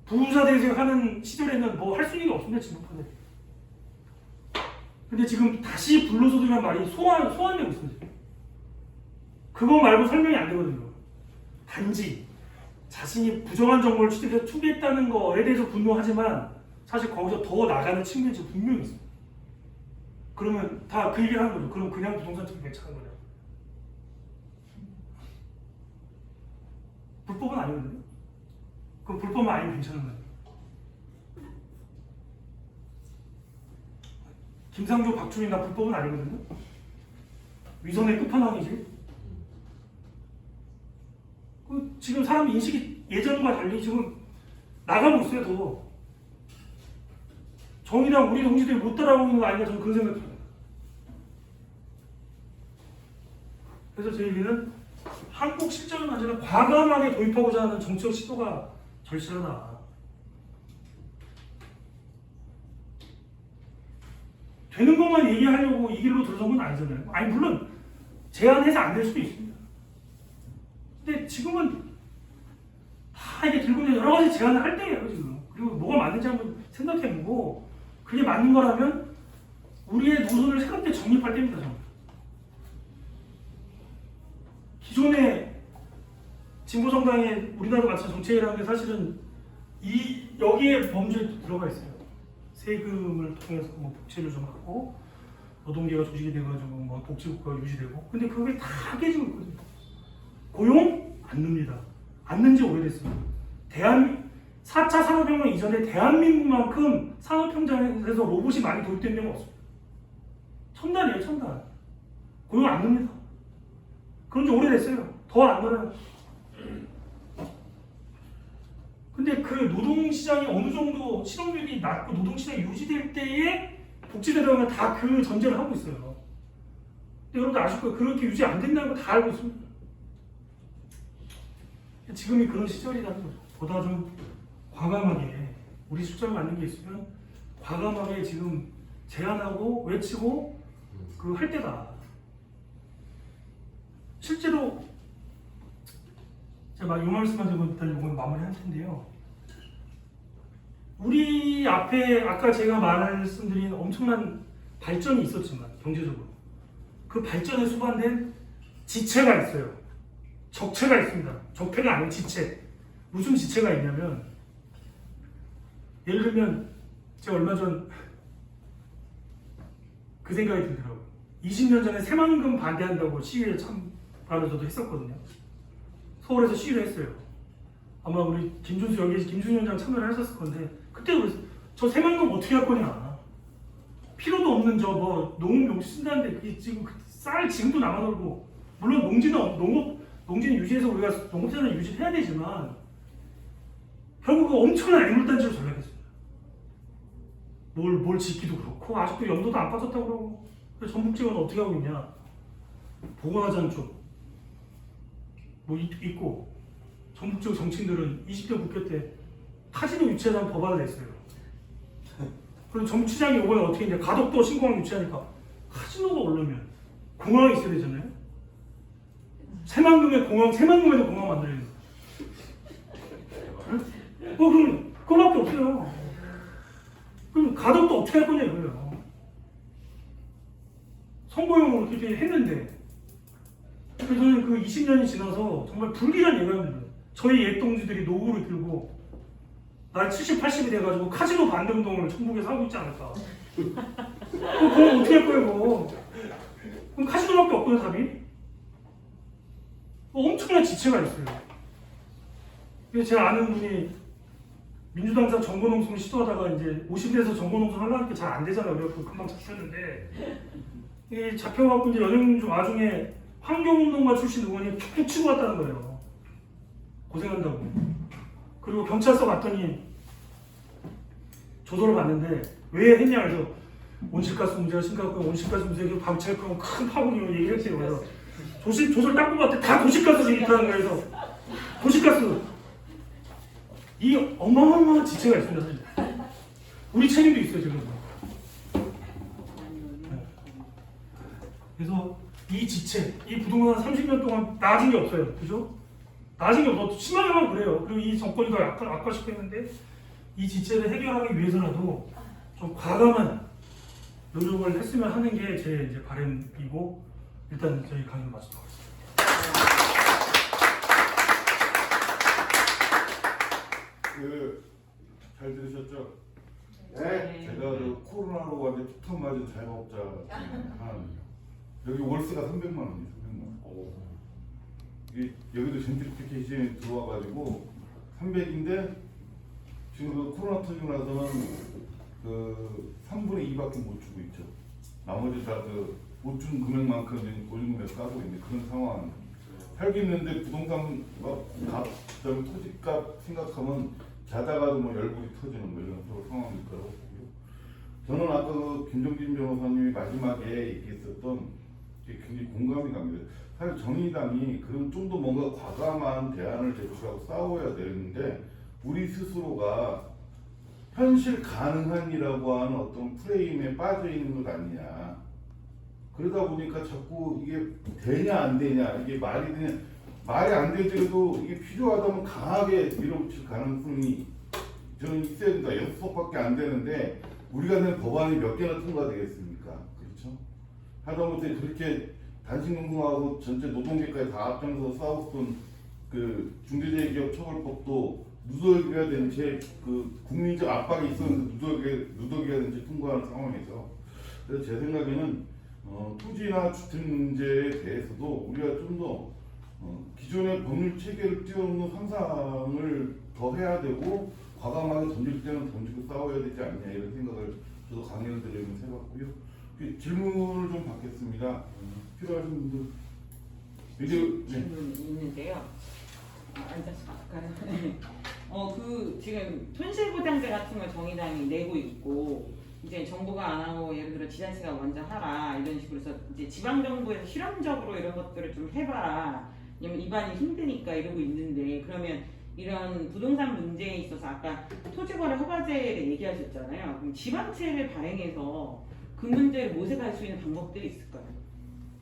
[SPEAKER 1] 부자 되세요 하는 시절에는 뭐 할 수 있는 게 없습니다. 지금까지. 근데 지금 다시 불로소득이라는 말이 소환되고 있습니다. 그거 말고 설명이 안 되거든요. 단지 자신이 부정한 정보를 취득해서 투기했다는 거에 대해서 분노하지만 사실 거기서 더 나가는 측면이 지금 분명히 있습니다. 그러면 다 그 얘기를 하는 거죠. 그럼 그냥 부동산 투기 괜찮은 거냐? 불법은 아니거든요. 그럼 불법은 아니면 괜찮은 거예요. 김상조, 박준희나 불법은 아니거든요. 위선의 끝판왕이지. 지금 사람 인식이 예전과 달리 지금 나가고 있어요. 더 정의당 우리 동지들이 못 따라오는 거 아닌가 저는 그런 생각해요. 그래서 제 얘기는 한국 실정을 완전히 과감하게 도입하고자 하는 정치적 시도가 절실하다. 되는 것만 얘기하려고 이 길로 들어선 건 아니잖아요. 아니 물론 제한해서 안 될 수도 있습니다. 근데 지금은 다 이게 들고 있는 여러 가지 제안을 할 때예요 지금. 그리고 뭐가 맞는지 한번 생각해보고 그게 맞는 거라면 우리의 노선을 새롭게 정립할 때입니다. 저는. 기존의 진보정당의 우리나라 같은 정책이라는 게 사실은 여기에 범죄에 들어가 있어요. 세금을 통해서 뭐 복지를 좀 하고 노동계가 조직이 돼가지고 뭐 복지국가가 유지되고 근데 그게 다 깨지고 있거든요. 고용 안 늡니다. 안 는 지 오래됐습니다. 4차 산업혁명 이전에 대한민국만큼 산업현장에서 로봇이 많이 도입된 데가 없습니다. 첨단이에요, 첨단. 고용 안 늡니다. 그런 지 오래됐어요. 더 안 늘어요. 근데 그 노동시장이 어느 정도 실업률이 낮고 노동시장이 유지될 때에 복지대로는 다 그 전제를 하고 있어요. 근데 여러분들 아실 거예요. 그렇게 유지 안 된다는 거 다 알고 있습니다. 지금이 그런 시절이라는 거죠. 보다 좀 과감하게 우리 숫자에 맞는 게 있으면 과감하게 지금 제안하고 외치고 그 할 때다. 실제로 제가 이 말씀만 드리고 일단 이건 마무리할 텐데요. 우리 앞에 아까 제가 말씀드린 엄청난 발전이 있었지만 경제적으로 그 발전에 수반된 지체가 있어요. 적체가 있습니다. 적폐가 아닌 지체. 무슨 지체가 있냐면 예를 들면 제가 얼마 전 그 생각이 들더라고요. 20년 전에 새만금 반대한다고 시위에 참가를 저도 했었거든요. 서울에서 시위를 했어요. 아마 우리 김준수 여기 김준수 위원장 참여를 하셨을 건데 그때도 그랬어요. 저 새만금 어떻게 할 거냐. 필요도 없는 저 뭐 농업 용지 쓴다는데 그게 지금 쌀 지금도 남아돌고 물론 농지는 유지해서 우리가 농업생산을 유지해야 되지만 결국 엄청난 애물단지로 전락했습니다. 뭘 짓기도 그렇고 아직도 연도도 안 빠졌다고 그러고 전북 지역은 어떻게 하고 있냐. 보건하자는 쪽 뭐 있고 전북 지역 정치인들은 20대 국회 때 카지노 유치하자는 법안을 냈어요. 그럼 정치장이 이번에 어떻게 했냐. 가덕도 신공항 유치하니까 카지노가 오르면 공항이 있어야 되잖아요. 새만금에 공항, 새만금에도 공항 만들어야 돼요. 그럼 그거밖에 없어요. 그럼 가덕도 어떻게 할 거냐 이거예요. 선거용으로 이렇게 했는데 그래서 저는 그 20년이 지나서 정말 불길한 예감입니다. 저희 옛 동지들이 노후를 들고 나이 70, 80이 돼가지고 카지노 반대 운동을 전국에서 하고 있지 않을까. 그럼 어떻게 할 거예요 그거. 그럼 카지노밖에 없거든요 답이. 엄청난 지체가 있어요. 그래서 제가 아는 분이 민주당에서 정권농성 시도하다가 이제 50대에서 정권농성 하려는 게 잘 안 되잖아요. 그래서 금방 잡혔는데 이게 잡혀갖고 이제 연행 와중에 환경운동가 출신 의원이 툭툭 치고 왔다는 거예요. 고생한다고. 그리고 경찰서 갔더니 조서를 봤는데 왜 했냐 그래서 온실가스 문제가 심각하고 온실가스 문제가 방치할 큰 파국이라고 얘기했어요. 그래서 조설 딱 뽑았대. 다 도시가스 얘기하는 거예요. 도시가스 이 어마어마한 지체가 있습니다. 사실. 우리 책임도 있어요 지금. 그래서 이 지체, 이 부동산 30년 동안 나아진 게 없어요. 그죠? 나아진 게 없어. 심하게만 그래요. 그리고 이 정권이 더 악화시켜 있는데 이 지체를 해결하기 위해서라도 좀 과감한 노력을 했으면 하는 게 제 이제 바람이고 일단 저희 강의를 마치도록 하겠습니다.
[SPEAKER 3] 잘 들으셨죠?
[SPEAKER 2] 네.
[SPEAKER 3] 제가 그 코로나로 완전 폭탄 맞은 자영업자 중에 하나입니다. 여기 월세가 300만 원이에요. 300만 원. 이게 여기도 젠트리피케이션이 들어와가지고 300인데 지금 그 코로나 터지고 나서는 그 3분의 2밖에 못 주고 있죠. 나머지 다 그 못 준 금액만큼 지금 보증금에서 까고 있는 그런 상황. 살고 있는데 부동산 값, 그다음에 토지값 생각하면 자다가도 뭐 열불이 터지는 뭐 이런 그런 상황일 거라고 보고요. 저는 아까 그 김종진 변호사님이 마지막에 얘기했었던 게 굉장히 공감이 갑니다. 사실 정의당이 그런 좀 더 뭔가 과감한 대안을 제출하고 싸워야 되는데 우리 스스로가 현실 가능한이라고 하는 어떤 프레임에 빠져 있는 것 아니냐. 그러다 보니까 자꾸 이게 되냐 안 되냐 이게 말이 되냐 말이 안 되더라도 이게 필요하다면 강하게 밀어붙일 가능성이 저는 있어야 된다. 6석밖에 안 되는데 우리가 낸 법안이 몇 개나 통과되겠습니까? 그렇죠? 하다못해 그렇게 단식농성하고 전체 노동계까지 다 앞장서 싸웠던 그 중대재해기업처벌법도 누더기가 된 채 그 국민적 압박이 있었는데 누더기가 된 채 통과하는 상황에서 그래서 제 생각에는 토지나 주택 문제에 대해서도 우리가 좀 더 기존의 법률 체계를 뛰어넘는 상상을 더 해야 되고 과감하게 던질 때는 던지고 싸워야 되지 않냐 이런 생각을 저도 강의를 들으면서 해봤고요. 질문을 좀 받겠습니다. 필요하신 분들.
[SPEAKER 2] 질문 있는데요. 앉아서 할까요? 그 지금 손실보장제 같은 걸 정의당이 내고 있고 이제 정부가 안 하고 예를 들어 지자체가 먼저 하라 이런 식으로 해서 이제 지방 정부에서 실험적으로 이런 것들을 좀 해봐라. 왜냐면 입안이 힘드니까 이러고 있는데 그러면 이런 부동산 문제에 있어서 아까 토지거래 허가제를 얘기하셨잖아요. 그럼 지방채를 발행해서 그 문제를 모색할 수 있는 방법들이 있을까요?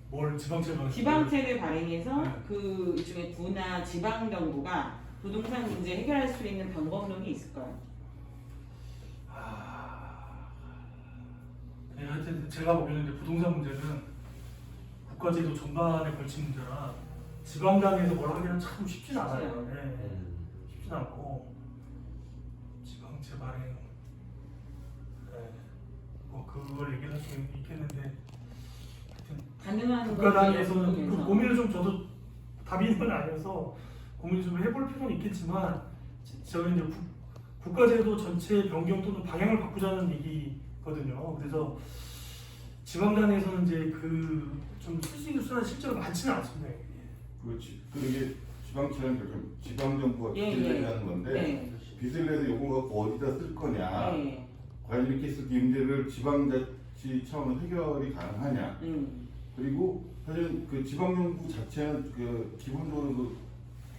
[SPEAKER 1] 뭘 지방채가?
[SPEAKER 2] 지방채를 발행해서
[SPEAKER 1] 네.
[SPEAKER 2] 그 중에 구나 지방 정부가 부동산 문제 해결할 수 있는 방법론이 있을까요?
[SPEAKER 1] 네, 하여튼 제가 보기에는 이제 부동산 문제는 국가제도 전반에 걸친 문제라 지방 단위에서 뭘 하기는 참 쉽진 않아요. 네, 쉽진 않고 지방 재발행 뭐 그걸 얘기할 수 있겠는데 하여튼
[SPEAKER 2] 가능한
[SPEAKER 1] 국가 단위에서는 그
[SPEAKER 2] 부분에서.
[SPEAKER 1] 고민을 좀 저도 답이 있는 건 아니어서 고민을 좀 해볼 필요는 있겠지만 저는 이제 국가제도 전체 변경 또는 방향을 바꾸자는 얘기거든요. 그래서 지방 단위에서는 이제 그 좀 쓸 수 있는 수단이 실제로 많지는 않습니다.
[SPEAKER 3] 그렇지. 그게 지방채는 결국 지방 정부가
[SPEAKER 2] 예,
[SPEAKER 3] 빚을
[SPEAKER 2] 예.
[SPEAKER 3] 내는 건데
[SPEAKER 2] 네.
[SPEAKER 3] 빚을 내서 이걸 갖고 어디다 쓸 거냐.
[SPEAKER 2] 네.
[SPEAKER 3] 과연 이렇게 했을 때 이 문제를 지방자치 차원에서 해결이 가능하냐. 그리고 사실 그 지방정부 자체는 그 기본적으로 그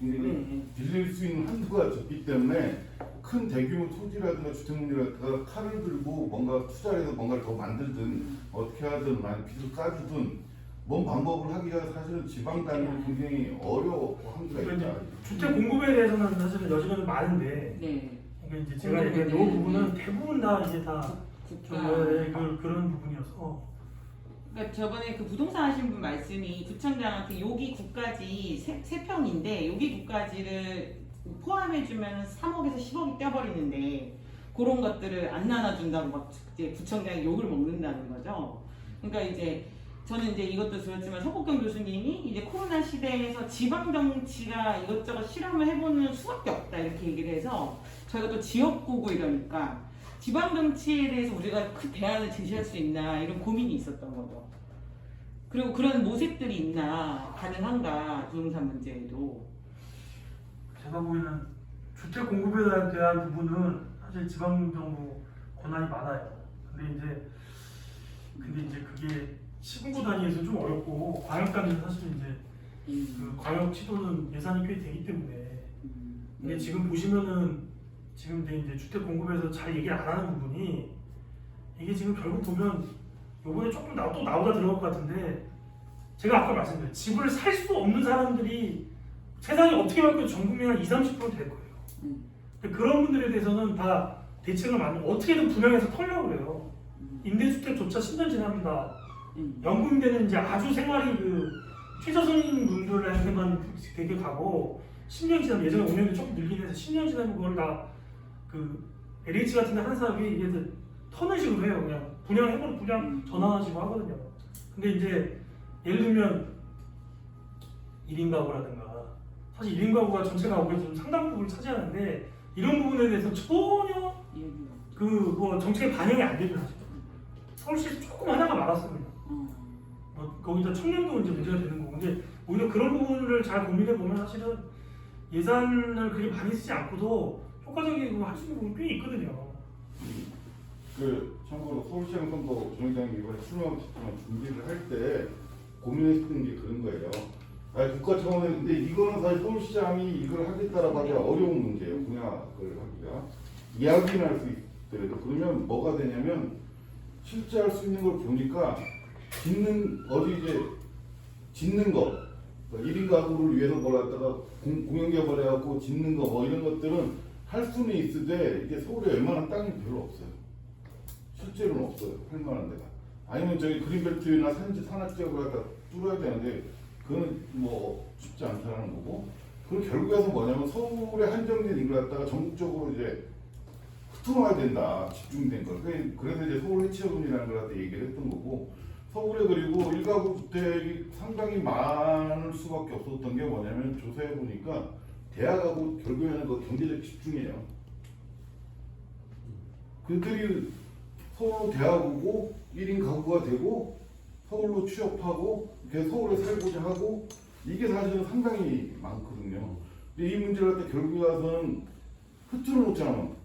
[SPEAKER 3] 굉장히 빌릴 수 있는 한도가 적기 때문에 큰 대규모 토지라든가 주택 문제라든가 칼을 들고 뭔가 투자를 해서 뭔가를 더 만들든 어떻게 하든 많이 빚을 까주든 뭔 방법을 하기가 사실은 지방 단위는 굉장히 어려워 한계가
[SPEAKER 1] 그러니까
[SPEAKER 3] 있다.
[SPEAKER 1] 이제 주택 공급에 대해서는 사실은 여지가 많은데
[SPEAKER 2] 네.
[SPEAKER 1] 그러니까 이제 제가 얘기한 이 부분은 대부분 다 이제 다
[SPEAKER 2] 국가.
[SPEAKER 1] 그런 부분이어서
[SPEAKER 2] 그러니까 저번에 그 부동산 하신 분 말씀이 구청장한테 여기 국까지 세 평인데 여기 국까지를 포함해주면 3억에서 10억이 떼버리는데 그런 것들을 안 나눠준다고 막 이제 구청장이 욕을 먹는다는 거죠. 그러니까 이제 저는 이제 이것도 들었지만 서복경 교수님이 이제 코로나 시대에서 지방 정치가 이것저것 실험을 해보는 수밖에 없다 이렇게 얘기를 해서 저희가 또 지역구고 이러니까 지방 정치에 대해서 우리가 그 대안을 제시할 수 있나 이런 고민이 있었던 거죠. 그리고 그런 모색들이 있나 가능한가 부동산 문제에도.
[SPEAKER 1] 제가 보기에는 주택 공급에 대한 부분은 사실 지방 정부 권한이 많아요. 근데 이제 그게 시군구 단위에서 좀 어렵고 광역 단위는 사실 이제 그 광역 지도는 예산이 꽤 되기 때문에 근데 지금 보시면은 지금 이제 주택 공급에서 잘 얘기 안 하는 부분이 이게 지금 결국 보면 요번에 조금 또 나오다 들어갈 것 같은데 제가 아까 말씀드린 집을 살 수 없는 사람들이 세상이 어떻게 바뀌어도 전 국민 한 20-30%될 거예요. 근데 그런 분들에 대해서는 다 대책을 만들고 어떻게든 분양해서 털려고 그래요. 임대주택조차 10년 지납니다. 연금대는 이제 아주 생활이 그 최저선인 분들한테만 되게 가고 10년 지나면 예전에 5년도 조금 늘긴 해서 10년 지나면 그걸 다 그 LH 같은 데 하는 사람이 이게 터는 식으로 해요. 그냥 분양해버려 분양 전환하시고 하거든요. 근데 이제 예를 들면 1인 가구라든가 사실 1인 가구가 전체 가구에서 좀 상당 부분을 차지하는데 이런 부분에 대해서 전혀 뭐 정책에 반영이 안 되죠. 사실. 서울시에서 조금 하나가 많았습니다. 뭐 거기다 청년도 이제 문제가 되는 거고 근데 오히려 그런 부분을 잘 고민해 보면 사실은 예산을 그렇게 많이 쓰지 않고도 효과적이고 할 수 있는 부분이 꽤 있거든요.
[SPEAKER 3] 그 참고로 서울시장 선거 조정장이 이번에 출마했지만 준비를 할 때 고민했던 게 그런 거예요. 아니 국가 차원에 근데 이거는 사실 서울시장이 이걸 하겠다라고 하기가 어려운 문제예요. 공약을 하기가 이야기는 할 수 있더라도 그러면 뭐가 되냐면 실제 할 수 있는 걸 보니까 짓는 거 1인 가구를 위해서 뭘 갖다가 공영개발 해갖고 짓는 거 뭐 이런 것들은 할 수는 있으되 이게 서울에 웬만한 땅이 별로 없어요. 실제로는 없어요. 할 만한 데가. 아니면 저기 그린벨트나 산악지역을 갖다 뚫어야 되는데 그거는 뭐 쉽지 않다는 거고 그럼 결국에서 뭐냐면 서울에 한정된 이걸 갖다가 전국적으로 이제 흩어놔야 된다. 집중된 걸. 그래서 이제 서울 해체분이라는 걸 갖다 얘기를 했던 거고 서울에 그리고 일가구 주택이 상당히 많을 수밖에 없었던 게 뭐냐면 조사해 보니까 대학하고 결국에는 그 경제적 집중이에요. 그들이 서울로 대학 오고 1인 가구가 되고 서울로 취업하고 서울에 살고자 하고 이게 사실은 상당히 많거든요. 근데 이 문제를 갖다 결국에 와서는 흐트러 놓잖아요.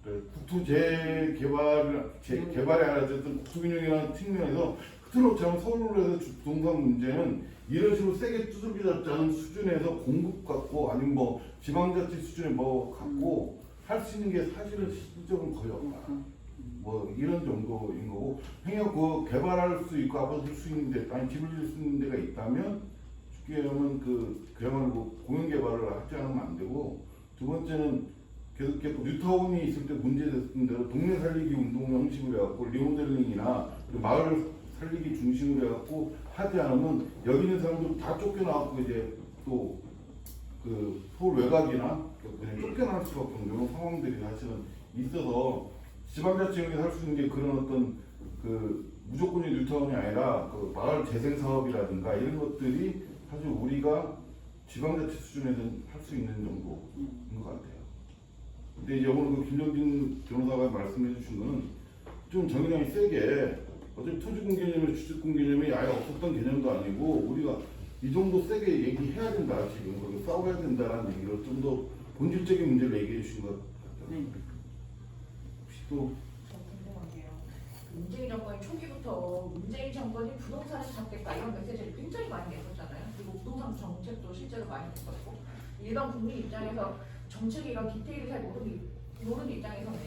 [SPEAKER 3] 국토 개발에 알아졌던 국토균형이라는 측면에서 흐트러 놓자면 서울로 해서 부동산 문제는 이런 식으로 세게 두들겨 잡자는 수준에서 공급 갖고 아니면 뭐 지방자치 수준에 뭐 갖고 할 수 있는 게 사실은 실질적으로 거의 없다. 뭐 이런 정도인 거고 행여 그 개발할 수 있고 아파트 줄 수 있는데 아니 집을 줄 수 있는 데가 있다면 쉽게 하면 그야말로 공영 개발을 하지 않으면 안 되고 두 번째는 계속 뉴타운이 있을 때 문제됐던 대로 동네 살리기 운동 형식으로 해갖고 리모델링이나 마을 살리기 중심으로 해갖고 하지 않으면 여기 있는 사람들 다 쫓겨나갖고 이제 또 그 서울 외곽이나 그냥 쫓겨날 수밖에 없는 이런 상황들이 사실은 있어서 지방자치구에 할 수 있는 게 그런 어떤 그 무조건의 뉴타운이 아니라 그 마을 재생 사업이라든가 이런 것들이 사실 우리가 지방자치 수준에서는 할 수 있는 정도인 것 같아요. 근데 이제 오늘 그 김정진 변호사가 말씀해 주신 거는 좀 정의당이 세게 어차피 토지공 개념이 주택공 개념이 아예 없었던 개념도 아니고 우리가 이 정도 세게 얘기해야 된다 지금 그리고 싸워야 된다라는 얘기를 좀 더 본질적인 문제를 얘기해 주신 것 같아요. 혹시 또
[SPEAKER 4] 저 궁금한 게요. 문재인 정권이 초기부터 문재인 정권이 부동산을 잡겠다 이런 메시지를 굉장히 많이 냈었잖아요. 그리고 부동산 정책도 실제로 많이 냈었고 일반 국민 입장에서 정책이랑 디테일을 잘 모르는 입장에서는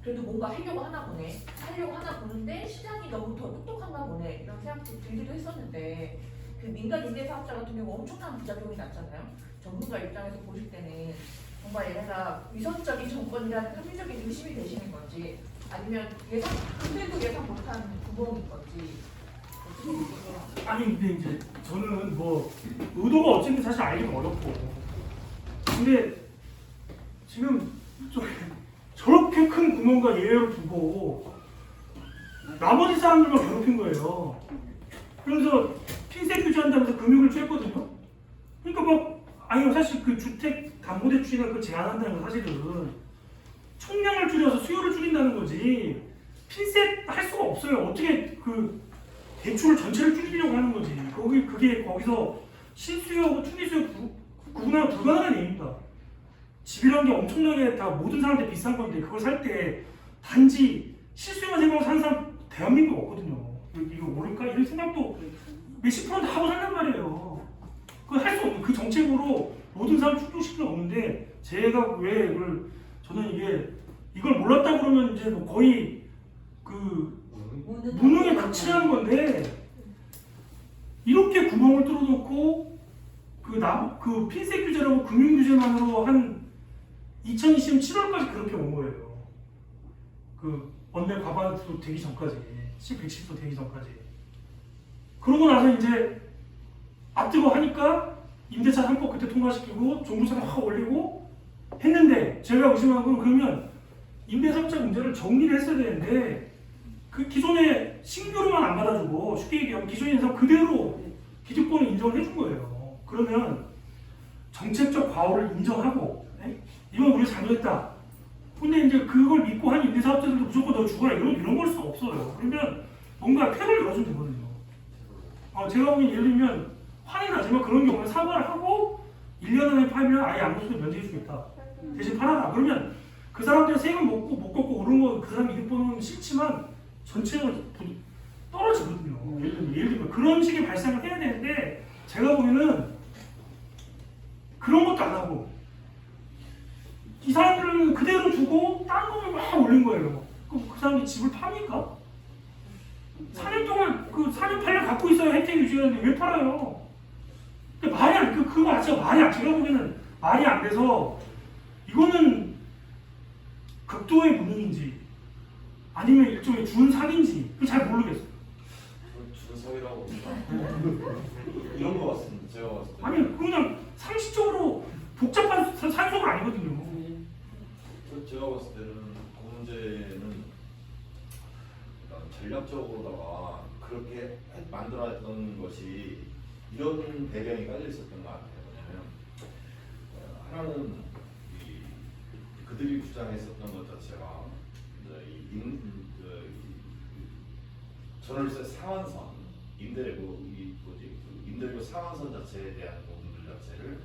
[SPEAKER 4] 그래도 뭔가 하려고 하나 보는데 시장이 너무 더 똑똑한가 보네 이런 생각도 들기도 했었는데 그 민간 임대사업자 같은 경우 엄청난 부작용이 났잖아요. 전문가 입장에서 보실 때는 정말 얘네가 위선적인 정권이라는 합리적인 의심이 되시는 건지 아니면 그때도 예상 못한 구멍인 건지 어떻게 보세요?
[SPEAKER 1] 아니 근데 이제 저는 뭐 의도가 어쨌든 사실 알기가 어렵고 근데 지금 저렇게 큰 구멍과 예외를 두고 나머지 사람들만 괴롭힌 거예요. 그래서 핀셋 규제한다면서 금융을 쬐거든요. 그러니까 막 아니 사실 그 주택 담보대출이나 그 제한한다는 건 사실은 총량을 줄여서 수요를 줄인다는 거지 핀셋 할 수가 없어요. 어떻게 그 대출을 전체를 줄이려고 하는 거지. 그게 거기서 실수요하고 투기수요 구분하면 불가능한 얘기입니다. 집이라는 게 엄청나게 다 모든 사람한테 비싼 건데 그걸 살 때 단지 실수요만 생각하고 사는 사람 대한민국 없거든요. 이거 모를까? 이런 생각도 몇십 프로 다 하고 산단 말이에요. 그걸 할 수 없는 그 정책으로 모든 사람 충족시킬 수 없는데 제가 왜 이걸 저는 이걸 몰랐다 그러면 이제 뭐 거의 그 무능에 극치하는 건데 이렇게 구멍을 뚫어놓고 그 핀셋 규제라고 금융 규제만으로 한 2020년 7월까지 그렇게 온 거예요. 그 원내 과반수 되기 전까지 110도 되기 전까지. 그러고 나서 이제 앞두고 하니까 임대차 3법 그때 통과시키고 종부세도 확 올리고 했는데 제가 의심한 건 그러면 임대사업자 문제를 정리를 했어야 되는데 그 기존에 신규로만 안 받아주고 쉽게 얘기하면 기존에 있는 사람 그대로 기득권을 인정을 해준 거예요. 그러면 정책적 과오를 인정하고 이건 우리가 잘못했다. 근데 이제 그걸 믿고 한 임대사업자들도 무조건 너 죽어라 이런 걸 수가 없어요. 그러면 뭔가 폐를 열어주면 되거든요. 제가 보기엔 예를 들면 화는 나지만 그런 경우는 사과를 하고 1년 안에 팔면 아예 아무것도 면제해주겠다. 대신 팔아라. 그러면 그 사람들 세금 못 걷고 오른 거 그 사람 이득 보는 싫지만 전체적으로 떨어지거든요. 예를 들면 그런 식의 발상을 해야 되는데 제가 보기에는 그런 것도 안 하고 이 사람들은 그대로 두고 딴 돈을 막 올린 거예요. 그 사람이 집을 팝니까? 4년 동안 그 4년 8년 갖고 있어야 혜택 유지하는데 왜 팔아요? 근데 말이 안 그거 자체가 말이 안 제가 보기에는 말이 안 돼서 이거는 극도의 무능인지 아니면 일종의 준사기인지 잘 모르겠어요.
[SPEAKER 5] 준사기라고 이런 거 같습니다. 제가 봤을 때.
[SPEAKER 1] 아니 그냥 상식적으로 복잡한 산속은 아니거든요.
[SPEAKER 5] 제가 봤을 때는 그 문제는 전략적으로다가 그렇게 만들어냈던 것이 이런 배경이 깔려 있었던 것 같아요. 왜냐하면 하나는 그들이 주장했었던 것 자체가 전월세 상한선 임대료 상한선 자체에 대한 부분들 자체를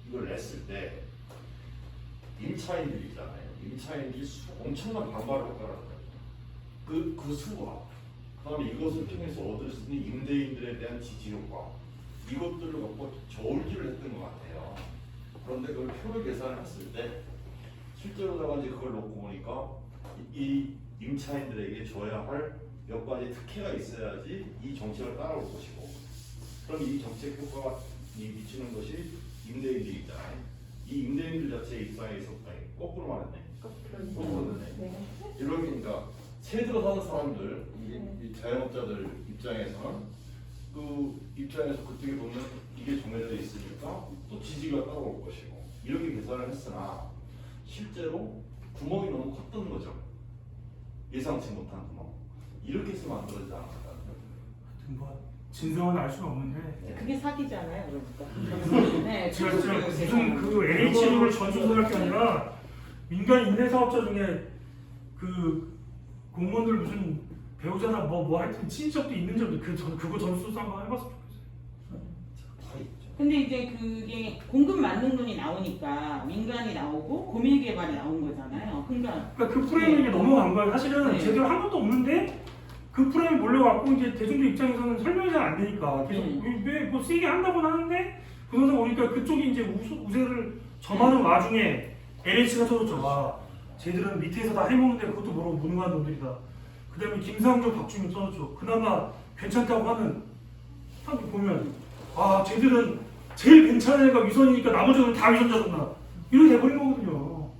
[SPEAKER 5] 이걸 냈을 때 임차인들이잖아요. 임차인들이 엄청난 반발을 했더라고요. 그 수와 그다음에 이것을 통해서 얻을 수 있는 임대인들에 대한 지지 효과 이것들을 갖고 저울질을 했던 것 같아요. 그런데 그걸 표를 계산을 했을 때 실제로다가 이제 그걸 놓고 보니까 이 임차인들에게 줘야 할 몇 가지 특혜가 있어야지 이 정책을 따라올 것이고 그럼 이 정책 효과가 미치는 것이 임대인들이잖아요. 이 임대인들 자체의 입장에서 거꾸로 말했네. 거꾸로 말했네. 이러니까 새 들어 사는 사람들, 이 자영업자들 입장에서는 그 입장에서 그쪽에 보면 이게 정해져 있으니까 또 지지가 따라올 것이고 이렇게 계산을 했으나 실제로 구멍이 너무 컸던 거죠. 예상치 못한 구멍. 이렇게 해서 만들어지지 않았다.
[SPEAKER 1] 하여튼 뭐 진상은 알 수는 없는데
[SPEAKER 2] 그게 사기잖아요, 그러니까. 네,
[SPEAKER 1] 제가
[SPEAKER 2] 최종
[SPEAKER 1] 무슨 그 LH를 전수할 게 아니라 민간 임대 사업자 중에 그 공무원들 무슨 배우자나 뭐 하여튼 친인척도 있는 점도 저는 그거 전수 한번 해봤으면 좋겠어요.
[SPEAKER 5] 다 있죠.
[SPEAKER 2] 근데 이제 그게 공급 맞는 돈이 나오니까 민간이 나오고 고밀개발이 나온 거잖아요. 그러니까
[SPEAKER 1] 그러니까 그 프레임이 넘어간 거예요. 사실은
[SPEAKER 2] 네.
[SPEAKER 1] 제대로 한 것도 없는데 그 프레임이 몰려갖고 이제 대중들 입장에서는 설명이 잘 안 되니까 계속 왜뭐 세게 한다고는 하는데 부동산 오니까 그쪽이 이제 우세를 점하는 와중에 LH가 터졌죠. 와, 쟤들은 밑에서 다 해먹는데 그것도 모르고 무능한 놈들이다. 그 다음에 김상조, 박주민 써줬죠. 그나마 괜찮다고 하는 사람들 보면 아, 쟤들은 제일 괜찮은 애가 위선이니까 나머지는 다 위선자구나. 이렇게 돼버린 거거든요.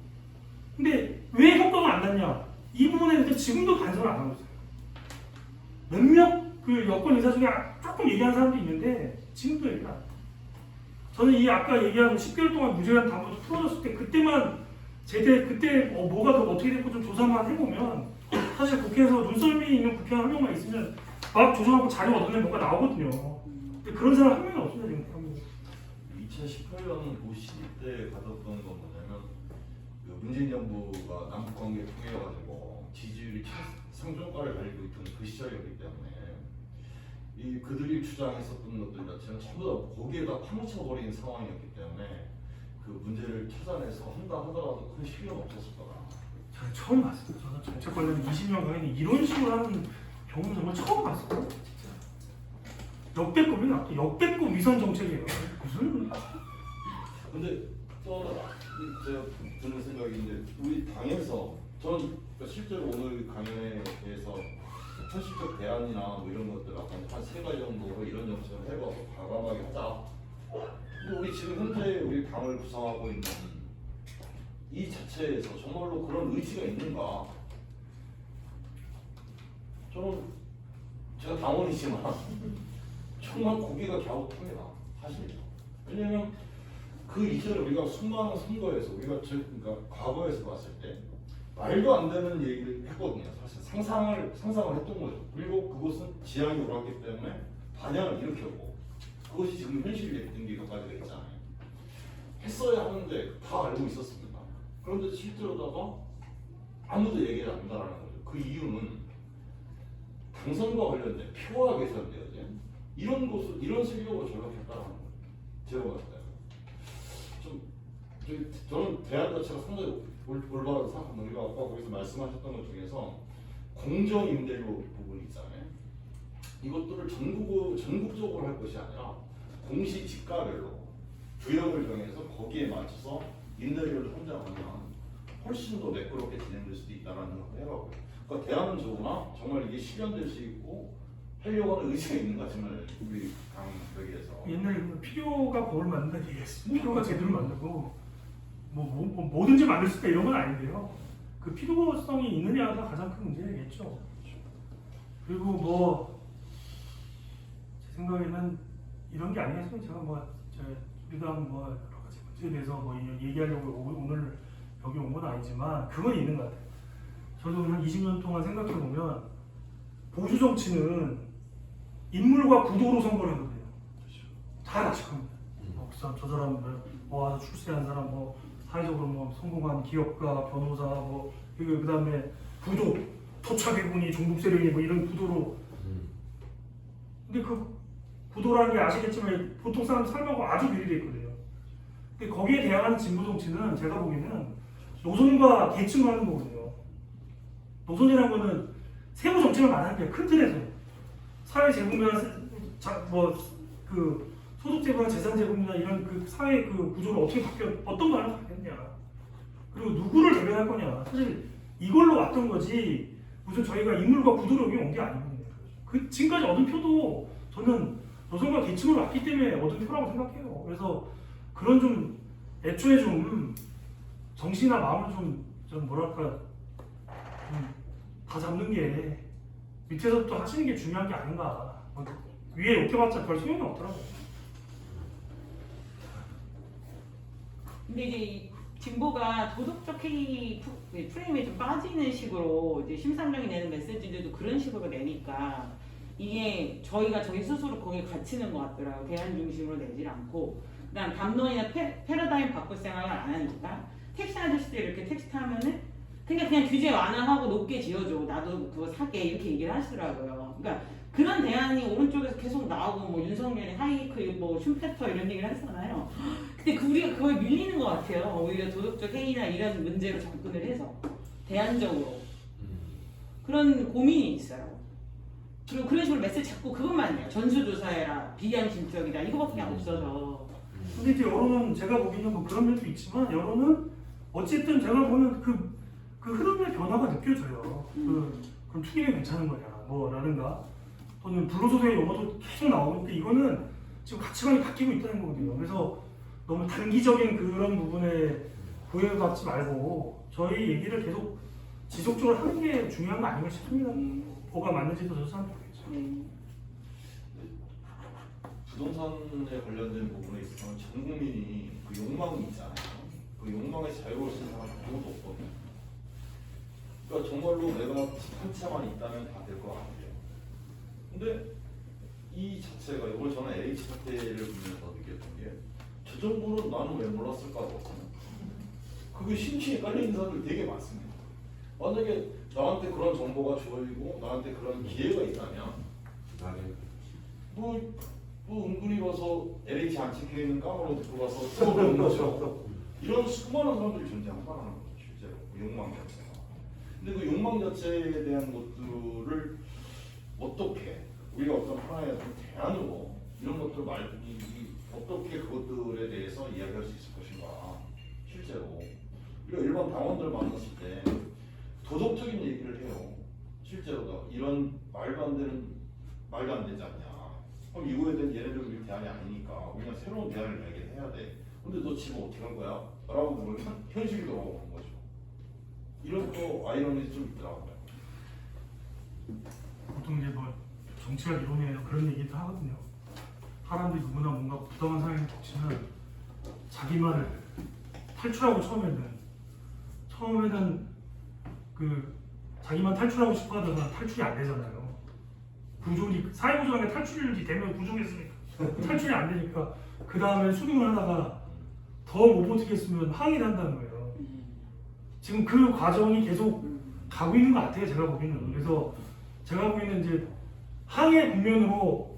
[SPEAKER 1] 근데 왜 효과가 안 났냐? 이 부분에 대해서 지금도 반성을 안 하고 있어요. 몇몇 그 여권 인사 중에 조금 얘기하는 사람도 있는데 지금도 얘기 안 해요. 저는 이 아까 얘기한 10개월 동안 무제한 담보도 풀어졌을 때 그때만 그때 뭐가 더 어떻게 됐고 좀 조사만 해보면 사실 국회에서 눈썰미 있는 국회의원 한 명만 있으면 막 조정하고 자료 얻어내면 뭐가 나오거든요. 근데 그런 사람 한 명이 없어요 지금 대한민국에.
[SPEAKER 5] 2018년 그 시기 때 가졌던 건 뭐냐면 그 문재인 정부가 남북 관계 통해가지고 지지율이 상종가를 달리고 있던 그 시절이었기 때문에 이 그들이 주장했었던 것들 자체는 전부 다 거기에다 파묻혀버린 상황이었기 때문에 그 문제를 찾아내서 한다 하더라도 큰 실력 없었을 거다.
[SPEAKER 1] 저는 처음 봤어요. 저는 정책 관련 20년 강의는 이런 식으로 하는 경우는 정말 처음 봤어요. 진짜. 역대급이 나왔죠. 역대급 위선 정책이에요. 무슨
[SPEAKER 5] 근데 또 제가 드는 생각이 이제 우리 당에서 저는 실제로 오늘 강연에 대해서 현실적 대안이나 뭐 이런 것들 한 세 가지 정도로 이런 정책을 해봐서 과감하게 하자. 근데 우리 지금 현재 우리 당을 구성하고 있는 이 자체에서 정말로 그런 의지가 있는가? 저는 제가 당원이지만 정말 고개가 갸웃합니다. 사실. 왜냐면 그 이전에 우리가 수많은 선거에서 우리가 그러니까 과거에서 봤을 때 말도 안 되는 얘기를 했거든요. 사실 상상을 했던 거죠. 그리고 그것은 지향이 옳았기 때문에 반향을 일으켰고 그것이 지금 현실이 됐던 게 몇 가지가 있잖아요. 했어야 하는데 다 알고 있었습니다. 그런데 실제로다가 아무도 얘기를 안 한다는 거죠. 그 이유는 당선과 관련된 표와 계산돼야 돼. 이런 것을 이런 실력으로 전락했다는 거예요. 제가 봤을 때. 저는 대안 자체가 상당히 올바르다고 생각합니다. 우리가 아까 거기서 말씀하셨던 것 중에서 공정 임대료 부분이 있잖아요. 이것들을 전국적으로 할 것이 아니라 공시 지가별로 구역을 정해서 거기에 맞춰서 임대료를 선정하면 훨씬 더 매끄럽게 진행될 수도 있다는 생각을 해봤고요. 그러니까 대안은 좋으나 정말 이게 실현될 수 있고 하려고 하는 의지가 있는가 정말 우리 당 여기에서
[SPEAKER 1] 옛날에 필요가 법을 만든다 얘기했어요. 필요가 제대로 만들고 뭐든지 만들 수 있다 이런 건 아닌데요. 그 필요성이 있느냐가 가장 큰 문제겠죠. 그리고 뭐 제 생각에는 이런 게 아니겠어요. 제가 우리 당 뭐 여러 가지 문제에 대해서 뭐 얘기하려고 오늘 여기 온 건 아니지만 그건 있는 것 같아요. 저도 한 20년 동안 생각해 보면 보수 정치는 인물과 구도로 선거를 하거든요. 다 나식합니다. 저 사람 와서 출세한 사람 뭐 사회적으로 뭐 성공한 기업가, 변호사 뭐 그다음에 구도, 토착해군이 종북 세력이 뭐 이런 구도로. 근데 그 구도라는 게 아시겠지만 보통 사람 삶하고 아주 괴리돼 있거든요. 근데 거기에 대항하는 진보 정치는 제가 보기에는 노선과 계층을 하는 거거든요. 노선이라는 거는 세부 정책을 말하는 게 큰 틀에서 사회 제공이나 그 소득 제공이나 재산 제공이나 이런 그 사회 그 구조를 어떻게 어떤 방향을 가겠냐, 그리고 누구를 대변할 거냐, 사실 이걸로 왔던 거지 무슨 저희가 인물과 구도를 여기 온 게 아니거든요. 그 지금까지 얻은 표도 저는 노선과 계층을 왔기 때문에 얻은 표라고 생각해요. 그래서 그런 좀 애초에 좀 정신이나 마음을 좀 뭐랄까 좀 다 잡는 게 밑에서부터 하시는 게 중요한 게 아닌가. 위에 욕해봤자 별 소용이 없더라고요.
[SPEAKER 2] 근데 이제 이 진보가 도덕적 회의 프레임에 좀 빠지는 식으로 이제 심상정이 내는 메시지들도 그런 식으로 내니까 이게 저희가 저희 스스로 거기에 갇히는 것 같더라고요. 대안 중심으로 내질 않고 그다음 담론이나 패러다임 바꿀 생각을 안 하니까 택시 아저씨들 이렇게 택시 타면은 그냥 규제 완화하고 높게 지어줘 나도 그거 살게 이렇게 얘기를 하시더라고요. 그러니까 그런 대안이 오른쪽에서 계속 나오고 뭐 윤석열이 하이크 뭐 슈페터 이런 얘기를 했잖아요. 근데 우리가 그걸 밀리는 것 같아요. 오히려 도덕적 해이나 이런 문제로 접근을 해서 대안적으로 그런 고민이 있어요. 그리고 그런 식으로 메시지 자꾸 그것만 해요. 전수조사해라, 비양심적이다 이거밖에 없어서.
[SPEAKER 1] 근데 이제 여론은 제가 보기에는 뭐 그런 면도 있지만 여론은 어쨌든 제가 보면 그 흐름의 변화가 느껴져요. 그럼 투기가 괜찮은 거냐 뭐라든가 또는 불로소득의 용어도 계속 나오니까 이거는 지금 가치관이 바뀌고 있다는 거거든요. 그래서 너무 단기적인 그런 부분에 구애받지 말고 저희 얘기를 계속 지속적으로 하는 게 중요한 거 아닌가 싶습니다. 뭐가 맞는지도 저 사람 모르겠죠.
[SPEAKER 5] 부동산에 관련된 부분에 있어서는 전 국민이 그 욕망이 있잖아요. 그 욕망의 자유를 생각하는 아무도 없거든요. 그러니까 정말로 내가 집 한 채만 있다면 다 될 것 같아요. 근데 이 자체가 이걸 저는 LH 사태를 보면서 느꼈던 게 저 정도는 나는 왜 몰랐을까도 그게 심취에 깔린 사람들 되게 많습니다. 만약에 나한테 그런 정보가 주어지고 나한테 그런 기회가 있다면 뭐 은근히 가서 LH 안 찍혀 있는 까마로 듣고 가서 써보는 거죠. 이런 수많은 사람들이 존재한다는 거죠. 실제로 욕망 자체가. 근데 그 욕망 자체에 대한 것들을 어떻게 우리가 어떤 하나의 어떤 대안으로 이런 것들 말고 어떻게 그것들에 대해서 이야기할 수 있을 것인가. 실제로 우리가 일반 당원들 만났을 때 도덕적인 얘기를 해요. 실제로 이런 말도 안 되지 않냐. 그럼 이거에 대한 얘네들 대안이 아니니까 우리가 새로운 대안을 마련해야 돼. 근데 너 집은 어떻게 할 거야? 라고 물으면 현실이 돌아오는 거죠. 이런 또 아이러니 좀 있더라고요.
[SPEAKER 1] 보통 이제 뭐 정치가 이론이에요 그런 얘기도 하거든요. 사람들이 누구나 뭔가 부당한 상황에 닥치면 자기만을 탈출하고 처음에는 그 자기만 탈출하고 싶어 하다가 탈출이 안 되잖아요. 구조리 사회구조라는 게 탈출이 되면 구조겠으니까 탈출이 안 되니까 그 다음에 수긍을 하다가 더 못 버티겠으면 항의를 한다는 거예요. 지금 그 과정이 계속 가고 있는 것 같아요. 제가 보기에는. 그래서 제가 보기에는 이제 항의 국면으로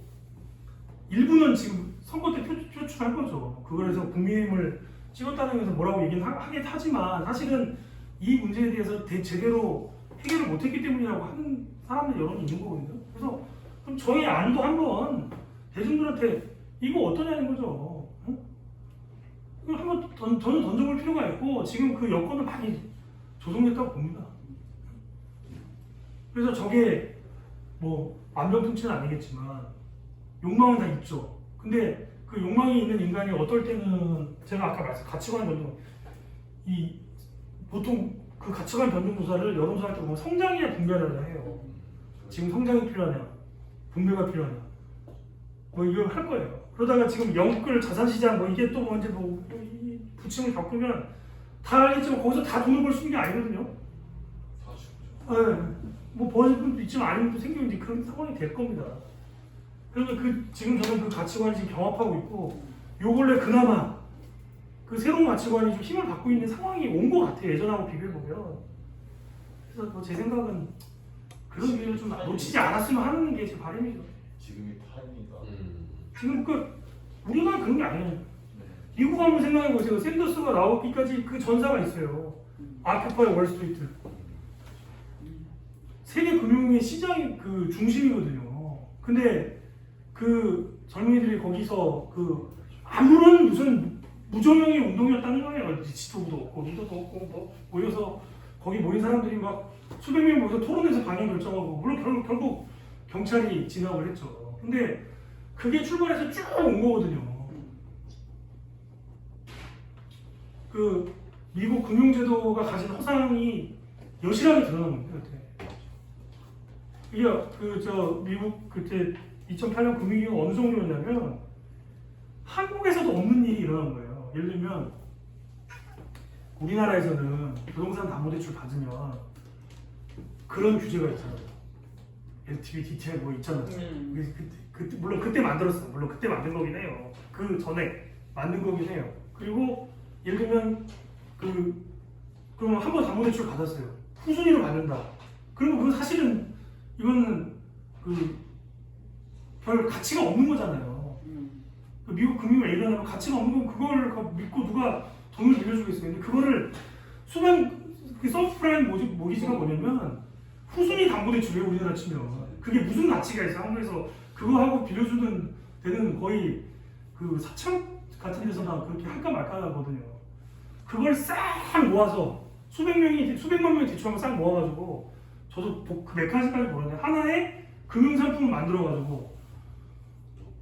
[SPEAKER 1] 일부는 지금 선거 때 표출할 거죠. 그거에서 국민의힘을 찍었다는 것은 뭐라고 얘기는 하긴 하지만 사실은 이 문제에 대해서 제대로 해결을 못했기 때문이라고 하는 사람들 여론이 있는 거거든요. 그래서 그럼 저희 안도 한번 대중들한테 이거 어떠냐는 거죠. 응? 이거 한번 저는 던져볼 필요가 있고 지금 그 여건은 많이 조성됐다고 봅니다. 그래서 저게 뭐 완벽통치는 아니겠지만 욕망은 다 있죠. 근데 그 욕망이 있는 인간이 어떨 때는 제가 아까 말씀 가치관 변동 보통 그 가치관 변동 조사를 여론조사할 때 보면 성장이냐 분배를 해요. 지금 성장이 필요하냐 분배가 필요하냐 뭐 이걸 할 거예요. 그러다가 지금 영끌 자산시장 뭐 이게 또 언제 뭐 부침을 겪으면 다 알겠지만 거기서 다 돈을 벌 수 있는 게 아니거든요. 네. 뭐 벌어질 분도 있지만 아니면 또 생기면 이제 그런 상황이 될 겁니다. 그래서 지금 저는 그 가치관이 지금 경합하고 있고 요 근래 그나마 그 새로운 가치관이 좀 힘을 받고 있는 상황이 온 것 같아요. 예전하고 비교해보면. 그래서 뭐 제 생각은 그런 기회를 좀 놓치지 않았으면 하는 게 제 바람이죠.
[SPEAKER 5] 지금이 타임이다.
[SPEAKER 1] 지금 우리나라 그런 게 아니에요. 미국 한번 생각해보세요. 샌더스가 나오기까지 그 전사가 있어요. 아큐파이 월스트리트. 세계 금융의 시장이 그 중심이거든요. 근데 그 젊은이들이 거기서 그 아무런 무슨 무조명의 운동이었다는 거예요. 지도부도 없고 리더도 없고 뭐 모여서 거기 모인 사람들이 막 수백 명 모여서 토론해서 방향 결정하고 물론 결국 경찰이 진압을 했죠. 근데 그게 출발해서 쭉 온 거거든요. 그 미국 금융제도가 가진 허상이 여실하게 드러난 겁니다. 이게 그 미국 그때 2008년 금융위기가 어느 정도였냐면 한국에서도 없는 일이 일어난 거예요. 예를 들면 우리나라에서는 부동산 담보대출 받으면 그런 규제가 있잖아요. LTV, DTI 뭐 있잖아요. 그때 물론 그때 만들었어요. 물론 그때 만든 거긴 해요. 그 전에 만든 거긴 해요. 그리고 예를 들면 그러면 한 번 담보대출 받았어요. 후순위로 받는다. 그러면 그건 사실은 이거는 별 가치가 없는 거잖아요. 그 미국 금융 A라는 가치가 없는 건 그걸 믿고 누가 돈을 빌려주겠어요. 근데 그거를 그 서브프라임 모기지가 뭐냐면 후순위 담보대출이에요. 우리나라 치면 그게 무슨 가치가 있어? 한국에서 그거 하고 빌려주는 데는 거의 그 사창 같은 데서나 그렇게 할까 말까 하거든요. 그걸 싹 모아서 수백만 명이 대출하면 싹 모아가지고 저도 그 메커니즘까지 모르는데 하나의 금융상품을 만들어가지고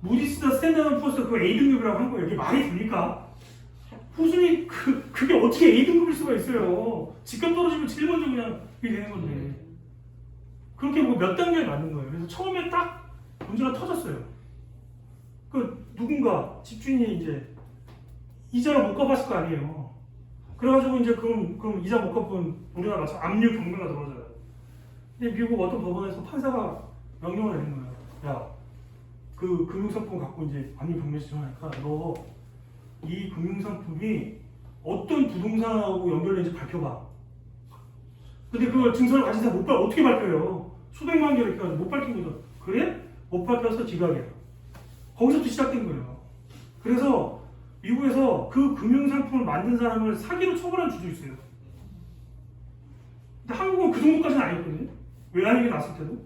[SPEAKER 1] 무디스나 스탠다드 포스트 그 A등급이라고 한 거예요. 이게 말이 됩니까? 후순위 그게 어떻게 A등급일 수가 있어요. 직급 떨어지면 제일 먼저 그냥 이게 되는 건데 그렇게 뭐 몇 단계에 맞는 거예요. 그래서 처음에 딱 문제가 터졌어요. 누군가 집주인이 이제 이자를 못 갚았을 거 아니에요. 그래가지고 이제 그럼 이자 못 갚은 우리나라 마찬 압류 경매가 들어오잖아요. 근데 미국 어떤 법원에서 판사가 명령을 내린 거예요. 야, 그 금융상품 갖고 이제 압류 경매 신청하니까 너 이 금융상품이 어떤 부동산하고 연결된지 밝혀봐. 근데 그걸 증서를 가진 사람 어떻게 밝혀요? 수백만 개를 이렇게 못 밝힌 거죠. 그래? 못 밝혀서 기각이야. 거기서부터 시작된 거예요. 그래서 미국에서 그 금융상품을 만든 사람을 사기로 처벌한 주도 있어요. 근데 한국은 그 정도까지는 아니거든요. 외환위기 났을 때도.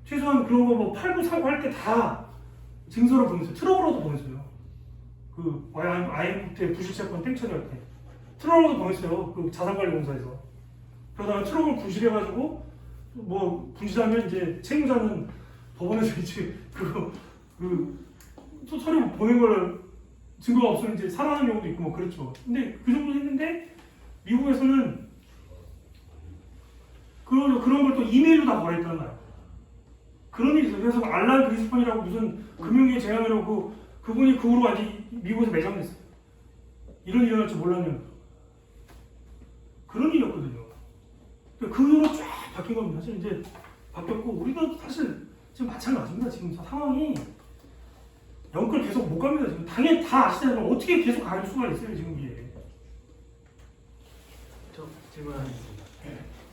[SPEAKER 1] 최소한 그런 거 뭐 팔고 사고 할 때 다 증서를 보냈어요. 트러블로도 보냈어요. 그 IMF 때 부실채권 땡처리할 때. 트러블로도 보냈어요. 그 자산관리공사에서. 그러다가 트러블 부실해가지고 뭐 분실하면 이제 채무자는 법원에서 이제 또 서류 보낸 걸 증거가 없으면 이제 살아나는 경우도 있고 뭐 그렇죠. 근데 그 정도 했는데 미국에서는 그런 걸 또 이메일로 다 보냈다는 거야. 그런 일이 있어요. 그래서 알란 그리스판이라고 무슨 금융계 재앙이라고 그분이 그 후로 완전히 미국에서 매장됐어요. 이런 일이 일어날 줄 몰랐냐고. 그런 일이었거든요. 그 후로 쫙 바뀐 겁니다. 사실 이제 바뀌었고 우리도 사실 지금 마찬가지입니다. 지금 상황이 영끌 계속 못 갑니다. 지금 당연히 다 아시잖아요. 어떻게 계속 갈 수가 있어요 지금 이게.
[SPEAKER 6] 저 질문하겠습니다.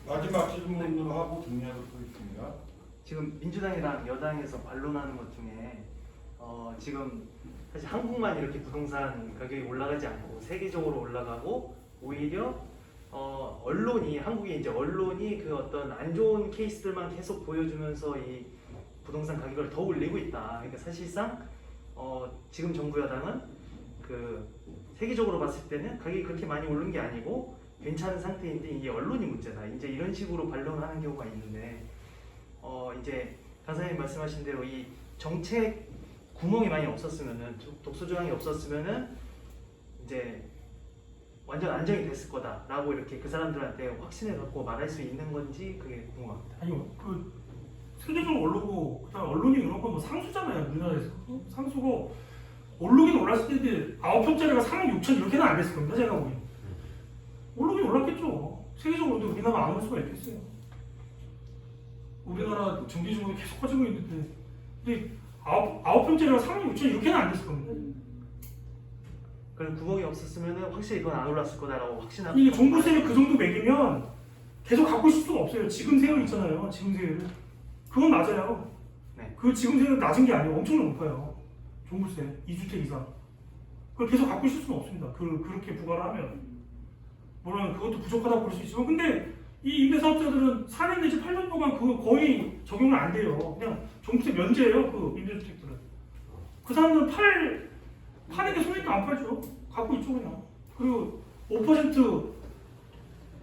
[SPEAKER 5] 마지막 질문으로 하고 정리하도록 하겠습니다.
[SPEAKER 6] 지금 민주당이랑 여당에서 반론하는 것 중에 지금 사실 한국만 이렇게 부동산 가격이 올라가지 않고 세계적으로 올라가고 오히려 한국의 이제 언론이 그 어떤 안 좋은 케이스들만 계속 보여주면서 이 부동산 가격을 더 올리고 있다. 그러니까 사실상 지금 정부 여당은 그 세계적으로 봤을 때는 가격이 그렇게 많이 오른 게 아니고 괜찮은 상태인데 이게 언론이 문제다. 이제 이런 식으로 반론하는 경우가 있는데 이제 강사님 말씀하신 대로 이 정책 구멍이 많이 없었으면은 독소 조항이 없었으면은 이제 완전 안정이 됐을 거다라고 이렇게 그 사람들한테 확신을 갖고 말할 수 있는 건지 그게 궁금합니다.
[SPEAKER 1] 아니요, 세계적으로 오르고 그다음 언론이 그런 건 뭐 상수잖아요. 우리나라에서 상수고 오르긴 올랐을 때 9평짜리가 3억 6천 이렇게는 안 됐을 겁니다. 제가 보기엔 오르긴 올랐겠죠. 세계적으로도 우리나라 안 올 수가 있겠어요. 우리나라 정기 주문이 계속 커지고 있는데 근데 9평짜리가 3억 6천 이렇게는 안 됐을 겁니다.
[SPEAKER 6] 그럼 구멍이 없었으면은 확실히 그건 안 올랐을 거다라고 확신하고.
[SPEAKER 1] 이게 종부세를 그 정도 매기면 계속 갖고 있을 수가 없어요. 지금 세율 있잖아요. 지금 세율. 그건 맞아요.
[SPEAKER 6] 네.
[SPEAKER 1] 그 지금 세율 낮은 게 아니에요. 엄청 높아요. 종부세 2주택 이상. 그걸 계속 갖고 있을 수는 없습니다. 그렇게 부과를 하면. 물론 그것도 부족하다고 볼 수 있지만 근데 이 임대사업자들은 4년 내지 8년 동안 그거 거의 적용을 안 돼요. 그냥 종부세 면제예요. 그 임대주택들은. 그 사람들은 파는 게 손해니까 안 팔죠. 갖고 있죠 그냥. 그리고 5%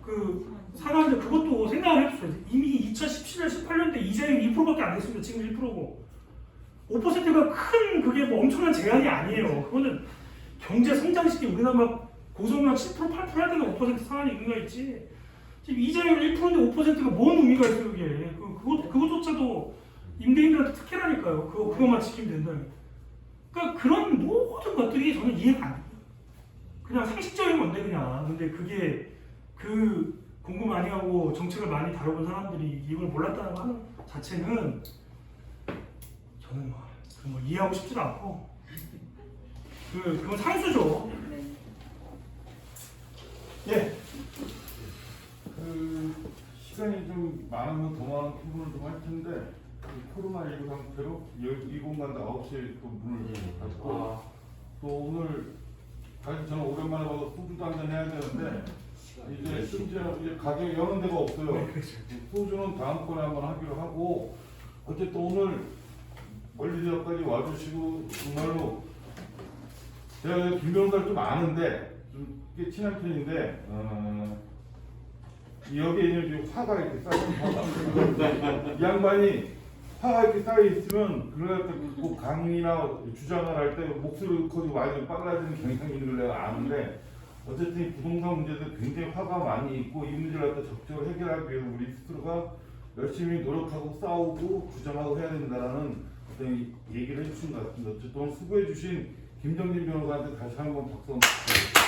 [SPEAKER 1] 그 상한제 그것도 생각을 해보세요. 이미 2017년, 18년 때 이자율이 2%밖에 안 됐습니다. 지금 1%고 5%가 큰 그게 뭐 엄청난 제한이 아니에요. 그거는 경제 성장시키 우리나라 막 고성장 10% 8% 할 때는 5% 상한이 있는 거 있지. 지금 이자율 1%인데 5%가 뭔 의미가 있어요, 그게. 그것조차도 임대인들한테 특혜라니까요. 그것만 지키면 된다는. 그러니까 그런 모든 것들이 저는 이해가 안 돼요. 그냥 상식적인 건데, 그냥. 근데 그게 그 공부 많이 하고 정책을 많이 다뤄본 사람들이 이걸 몰랐다는 거 하는 자체는 저는 뭐 이해하고 싶지도 않고, 그건 상수죠.
[SPEAKER 2] 네.
[SPEAKER 3] 예. 그 시간이 좀 많으면 더 많은 토론을 좀 할 텐데 코로나19 상태로 이 공간도 9시에 또 문을 닫고 또 오늘 사실 저는 오랜만에 봐서 소주도 한잔 해야 되는데 이제 심지어 이제 가게 여는 데가 없어요.
[SPEAKER 1] 네, 그렇죠.
[SPEAKER 3] 소주는 다음번에 한번 하기로 하고 어쨌든 오늘 멀리 지역까지 와주시고 정말로 제가 김 변호사를 좀 아는데 좀 꽤 친한 편인데 여기에 이제 화가 이렇게 쌓여 이 양반이 화가 이렇게 쌓여 있으면 그럴 때뭐 강의나 주장을 할 때 목소리 커지고 말이 좀 빨라지는 경향이 있는 걸 내가 아는데 어쨌든 이 부동산 문제도 굉장히 화가 많이 있고 이 문제를 갖다 적극적으로 해결하기 위해서 우리 스스로가 열심히 노력하고 싸우고 주장하고 해야 된다라는 어떤 얘기를 해주신 것 같습니다. 어쨌든 수고해 주신 김정진 변호사한테 다시 한번 박수 한번 주세요.